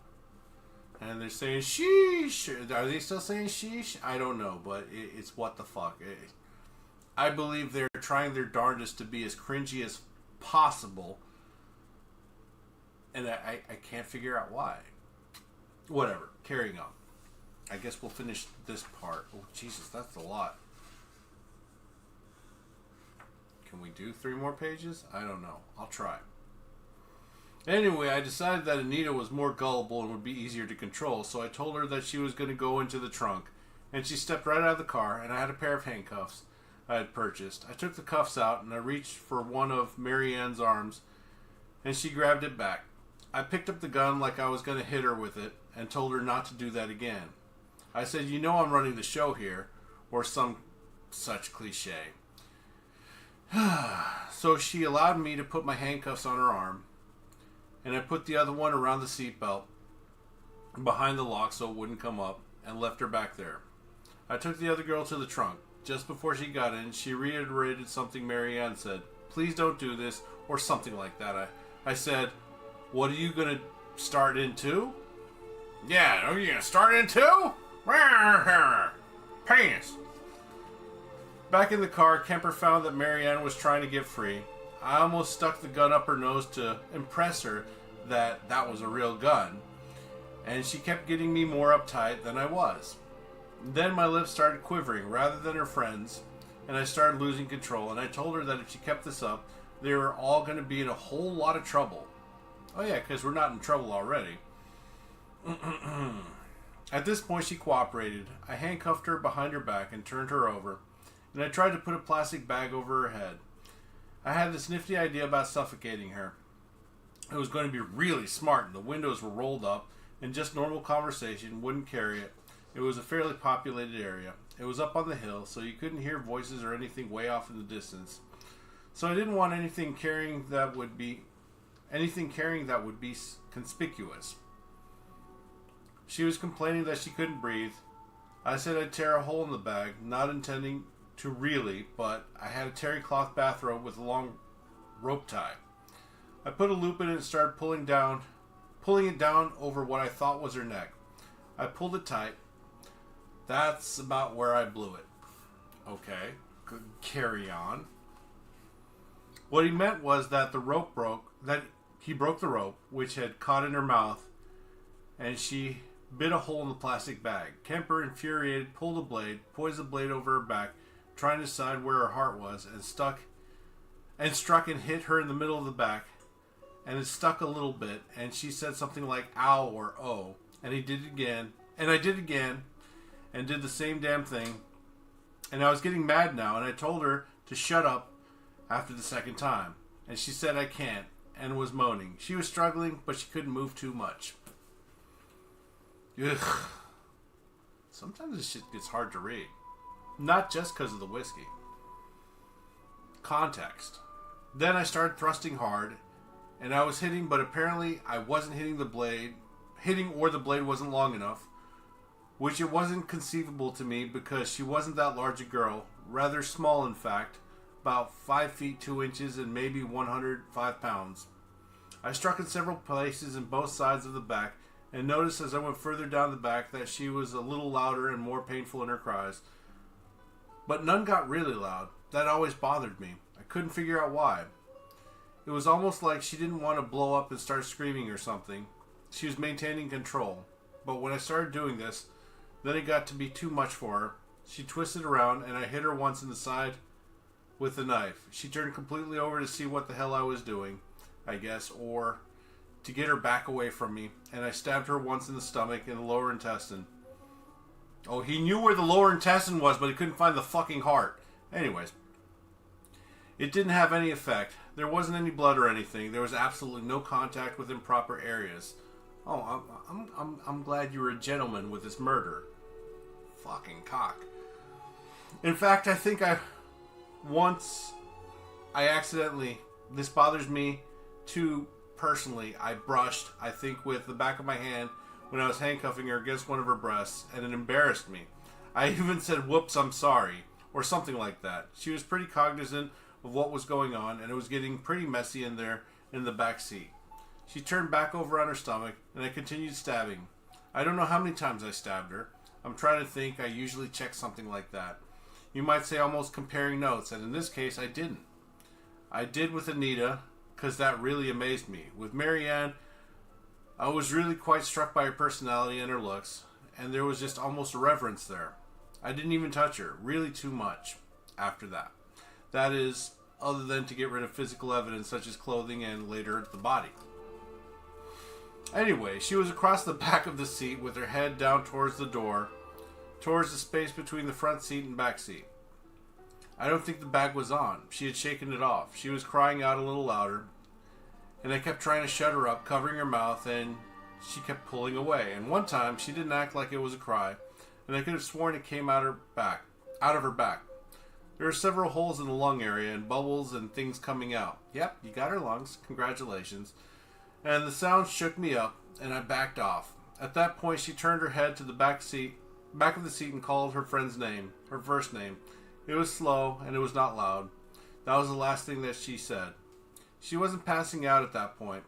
And they're saying sheesh. Are they still saying sheesh? I don't know, but it's what the fuck. I believe they're trying their darndest to be as cringy as possible. And I can't figure out why. Whatever. Carrying on. I guess we'll finish this part. Oh, Jesus, that's a lot. Can we do 3 more pages? I don't know. I'll try. Anyway, I decided that Anita was more gullible and would be easier to control, so I told her that she was going to go into the trunk. And she stepped right out of the car, and I had a pair of handcuffs I had purchased. I took the cuffs out, and I reached for one of Mary Ann's arms, and she grabbed it back. I picked up the gun like I was going to hit her with it, and told her not to do that again. I said, you know I'm running the show here, or some such cliche. So she allowed me to put my handcuffs on her arm, and I put the other one around the seatbelt. behind the lock so it wouldn't come up, and left her back there. I took the other girl to the trunk. Just before she got in, she reiterated something Marianne said. Please don't do this, or something like that. I said, what are you going to start in too? Yeah, are you going to start in too? Penis. Back in the car, Kemper found that Marianne was trying to get free. I almost stuck the gun up her nose to impress her that that was a real gun. And she kept getting me more uptight than I was. Then my lips started quivering rather than her friends, and I started losing control, and I told her that if she kept this up, they were all going to be in a whole lot of trouble. Oh yeah, because we're not in trouble already. At this point, she cooperated. I handcuffed her behind her back and turned her over, and I tried to put a plastic bag over her head. I had this nifty idea about suffocating her. It was going to be really smart, and the windows were rolled up, and just normal conversation wouldn't carry it. It was a fairly populated area. It was up on the hill, so you couldn't hear voices or anything way off in the distance. So I didn't want anything carrying that would be conspicuous. She was complaining that she couldn't breathe. I said I'd tear a hole in the bag, not intending to really, but I had a terry cloth bathrobe with a long rope tie. I put a loop in it and started pulling it down over what I thought was her neck. I pulled it tight. That's about where I blew it. Okay, carry on. What he meant was that the rope broke, that he broke the rope, which had caught in her mouth, and she bit a hole in the plastic bag. Kemper, infuriated, pulled a blade, poised the blade over her back, trying to decide where her heart was, and struck and hit her in the middle of the back, and it stuck a little bit, and she said something like ow or oh, and he did it again, and I did again, and did the same damn thing, and I was getting mad now, and I told her to shut up after the second time, and she said I can't, and was moaning. She was struggling, but she couldn't move too much. Ugh. Sometimes this shit gets hard to read. Not just because of the whiskey. Context. Then I started thrusting hard, and I was hitting, but apparently I wasn't hitting the blade, or the blade wasn't long enough, which it wasn't conceivable to me because she wasn't that large a girl, rather small in fact, about 5 feet 2 inches and maybe 105 pounds. I struck in several places in both sides of the back, and noticed as I went further down the back that she was a little louder and more painful in her cries. But none got really loud. That always bothered me. I couldn't figure out why. It was almost like she didn't want to blow up and start screaming or something. She was maintaining control. But when I started doing this, then it got to be too much for her. She twisted around, and I hit her once in the side with the knife. She turned completely over to see what the hell I was doing, I guess, or to get her back away from me, and I stabbed her once in the stomach and the lower intestine. Oh, he knew where the lower intestine was, but he couldn't find the fucking heart. Anyways, it didn't have any effect. There wasn't any blood or anything. There was absolutely no contact with improper areas. Oh, I'm glad you were a gentleman with this murder. Fucking cock. In fact, I think this bothers me too personally. I brushed, I think, with the back of my hand when I was handcuffing her against one of her breasts, and it embarrassed me. I even said, whoops, I'm sorry, or something like that. She was pretty cognizant of what was going on, and it was getting pretty messy in there in the back seat. She turned back over on her stomach, and I continued stabbing. I don't know how many times I stabbed her. I'm trying to think. I usually check something like that. You might say almost comparing notes, and in this case, I didn't. I did with Anita, because that really amazed me. With Marianne, I was really quite struck by her personality and her looks, and there was just almost a reverence there. I didn't even touch her, really too much, after that. That is, other than to get rid of physical evidence such as clothing and later the body. Anyway, she was across the back of the seat with her head down towards the door, towards the space between the front seat and back seat. I don't think the bag was on. She had shaken it off. She was crying out a little louder, and I kept trying to shut her up, covering her mouth, and she kept pulling away. And one time, she didn't act like it was a cry, and I could have sworn it came out of her back. There were several holes in the lung area, and bubbles and things coming out. Yep, you got her lungs. Congratulations. And the sound shook me up, and I backed off. At that point, she turned her head to the back of the seat and called her friend's name, her first name. It was slow, and it was not loud. That was the last thing that she said. She wasn't passing out at that point.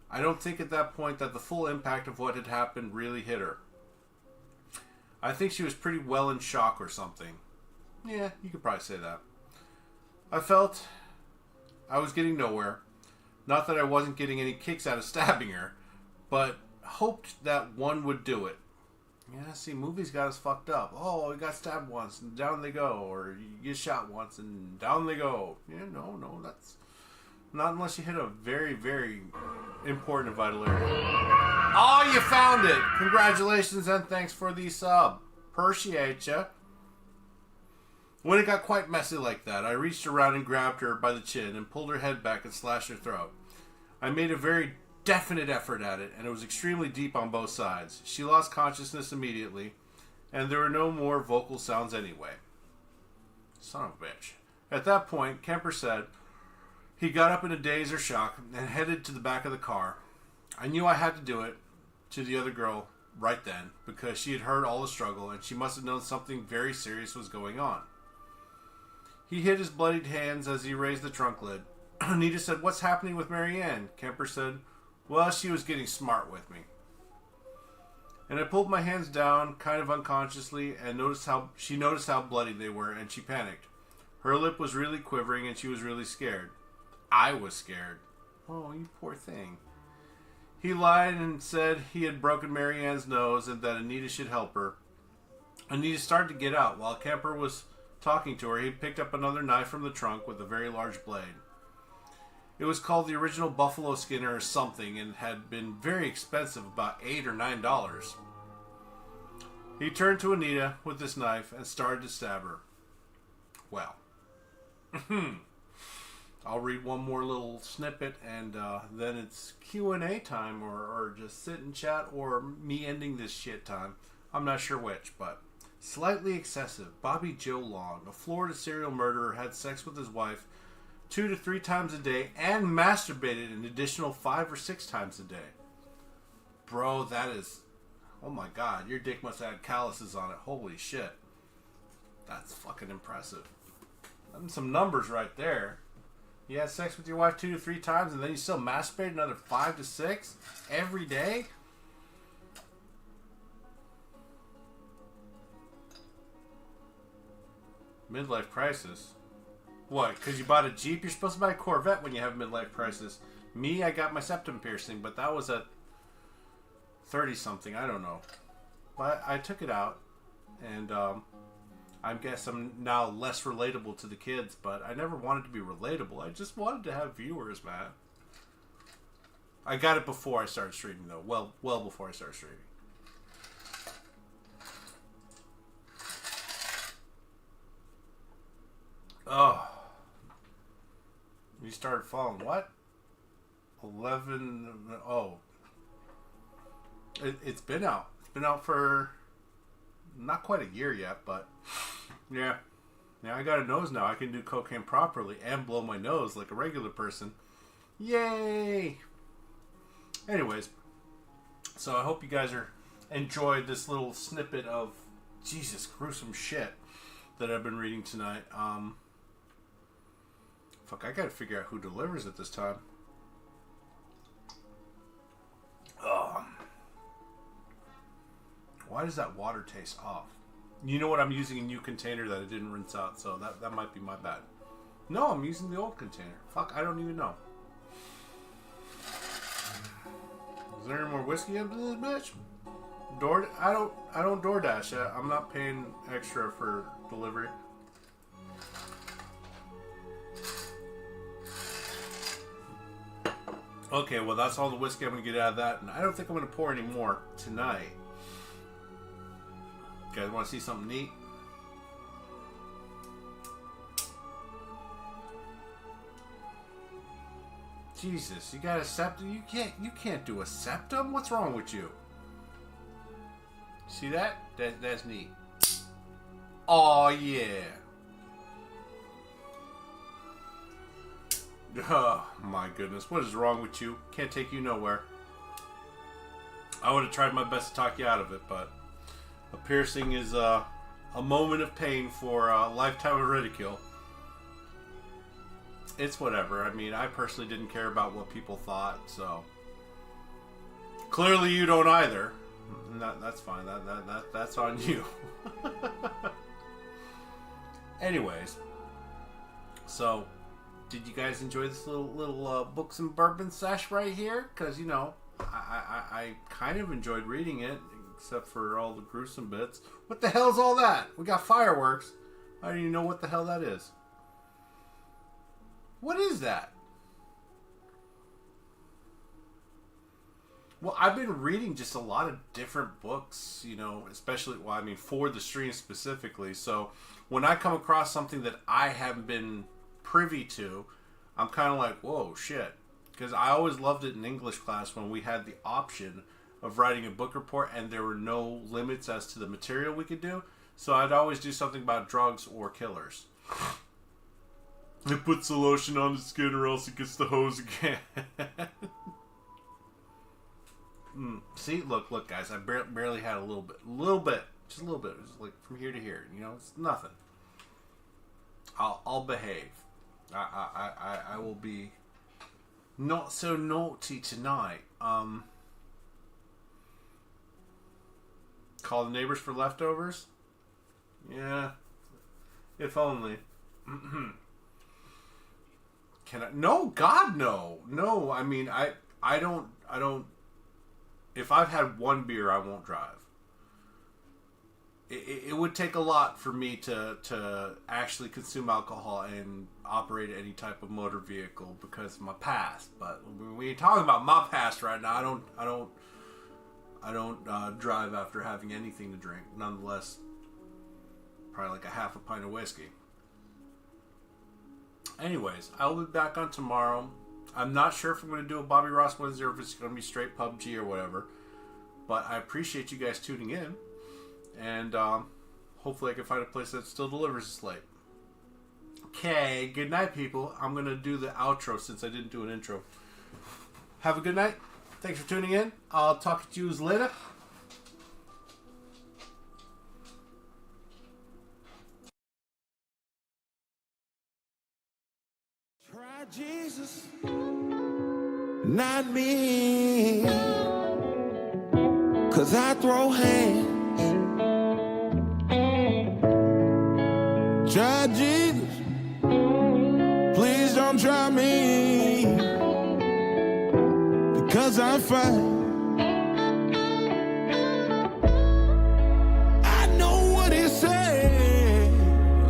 I don't think at that point that the full impact of what had happened really hit her. I think she was pretty well in shock or something. Yeah, you could probably say that. I felt I was getting nowhere. Not that I wasn't getting any kicks out of stabbing her, but hoped that one would do it. Yeah, see, movies got us fucked up. Oh, we got stabbed once and down they go. Or you get shot once and down they go. Yeah, no, that's... Not unless you hit a very, very important and vital area. Oh, you found it! Congratulations and thanks for the sub. Appreciate ya. When it got quite messy like that, I reached around and grabbed her by the chin and pulled her head back and slashed her throat. I made a very definite effort at it, and it was extremely deep on both sides. She lost consciousness immediately, and there were no more vocal sounds anyway. Son of a bitch. At that point, Kemper said he got up in a daze or shock and headed to the back of the car. I knew I had to do it to the other girl right then, because she had heard all the struggle, and she must have known something very serious was going on. He hid his bloodied hands as he raised the trunk lid. Anita said, "What's happening with Marianne?" Kemper said, "Well, she was getting smart with me." And I pulled my hands down, kind of unconsciously, and she noticed how bloody they were, and she panicked. Her lip was really quivering, and she was really scared. I was scared. Oh, you poor thing. He lied and said he had broken Marianne's nose and that Anita should help her. Anita started to get out. While Kemper was talking to her, he picked up another knife from the trunk with a very large blade. It was called the original buffalo skinner or something and had been very expensive, about $8 or $9. He turned to Anita with this knife and started to stab her. Well, I'll read one more little snippet and then it's Q&A time or just sit and chat or me ending this shit time. I'm not sure which, but... Slightly excessive. Bobby Joe Long, a Florida serial murderer, had sex with his wife 2 to 3 times a day and masturbated an additional 5 or 6 times a day. Bro, that is... Oh my god, your dick must have had calluses on it. Holy shit. That's fucking impressive. That's some numbers right there. You had sex with your wife 2 to 3 times and then you still masturbate another 5 to 6 every day? Midlife crisis? What, because you bought a Jeep? You're supposed to buy a Corvette when you have a midlife crisis. Me, I got my septum piercing, but that was at 30-something. I don't know. But I took it out, and I guess I'm now less relatable to the kids, but I never wanted to be relatable. I just wanted to have viewers, man. I got it before I started streaming, though. Well before I started streaming. Oh. You started falling. What? 11. Oh. It's been out. It's been out for not quite a year yet, but yeah. Now I got a nose now. I can do cocaine properly and blow my nose like a regular person. Yay! Anyways, so I hope you guys enjoyed this little snippet of Jesus gruesome shit that I've been reading tonight. Fuck, I gotta figure out who delivers it this time. Why does that water taste off? You know what? I'm using a new container that I didn't rinse out, so that might be my bad. No, I'm using the old container. Fuck, I don't even know. Is there any more whiskey up to this bitch? I don't DoorDash it. I'm not paying extra for delivery. Okay, well that's all the whiskey I'm gonna get out of that, and I don't think I'm gonna pour any more tonight. You guys want to see something neat? Jesus, you got a septum? You can't do a septum? What's wrong with you? See that? That's neat. Oh yeah. Oh my goodness, what is wrong with you? Can't take you nowhere. I would have tried my best to talk you out of it, but a piercing is a moment of pain for a lifetime of ridicule. It's whatever. I mean, I personally didn't care about what people thought, so clearly you don't either. That's fine. That's on you. Anyways, so did you guys enjoy this little books and bourbon sesh right here? Because, you know, I kind of enjoyed reading it, except for all the gruesome bits. What the hell's all that? We got fireworks. I don't even know what the hell that is. What is that? Well, I've been reading just a lot of different books, you know, especially, well, I mean, for the stream specifically. So when I come across something that I haven't been privy to, I'm kind of like, whoa, shit. Because I always loved it in English class when we had the option of writing a book report and there were no limits as to the material we could do. So I'd always do something about drugs or killers. It puts the lotion on the skin or else it gets the hose again. See, look, guys, I barely had a little bit, just a little bit. It was like from here to here, you know, it's nothing. I'll behave. I will be not so naughty tonight. Call the neighbors for leftovers? Yeah, if only. Can I? No, God, no. No, I mean, I don't. If I've had one beer, I won't drive. It would take a lot for me to actually consume alcohol and operate any type of motor vehicle because of my past. But we ain't talking about my past right now. I don't drive after having anything to drink. Nonetheless, probably like a half a pint of whiskey. Anyways, I'll be back on tomorrow. I'm not sure if I'm going to do a Bobby Ross Wednesday or if it's going to be straight PUBG or whatever. But I appreciate you guys tuning in. And hopefully I can find a place that still delivers this late. Okay, good night, people. I'm going to do the outro since I didn't do an intro. Have a good night. Thanks for tuning in. I'll talk to you later. Try Jesus, not me, 'cause I throw hands. Try Jesus, please don't try me, because I fight. I know what he said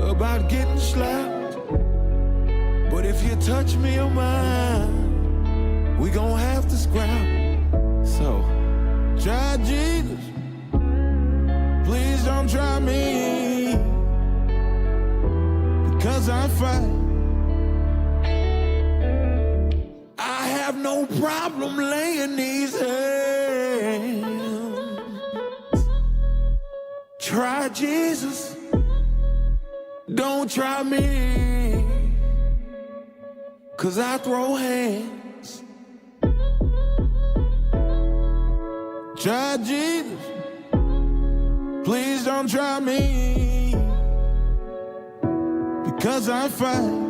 about getting slapped, but if you touch me or mine, we gon' have to scrap. So, try Jesus, please don't try me, because I fight. I have no problem laying these hands. Try Jesus, don't try me, 'cause I throw hands. Try Jesus, please don't try me, because I fight.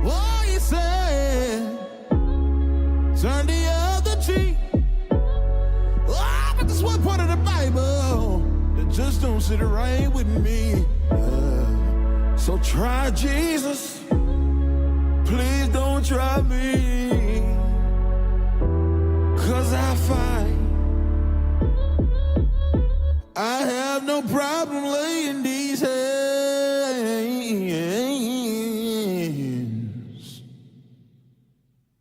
Oh, you said, turn the other cheek. Oh, but this one part of the Bible that just don't sit right with me. So try Jesus, please don't try me, 'cause I fight. I have no problem laying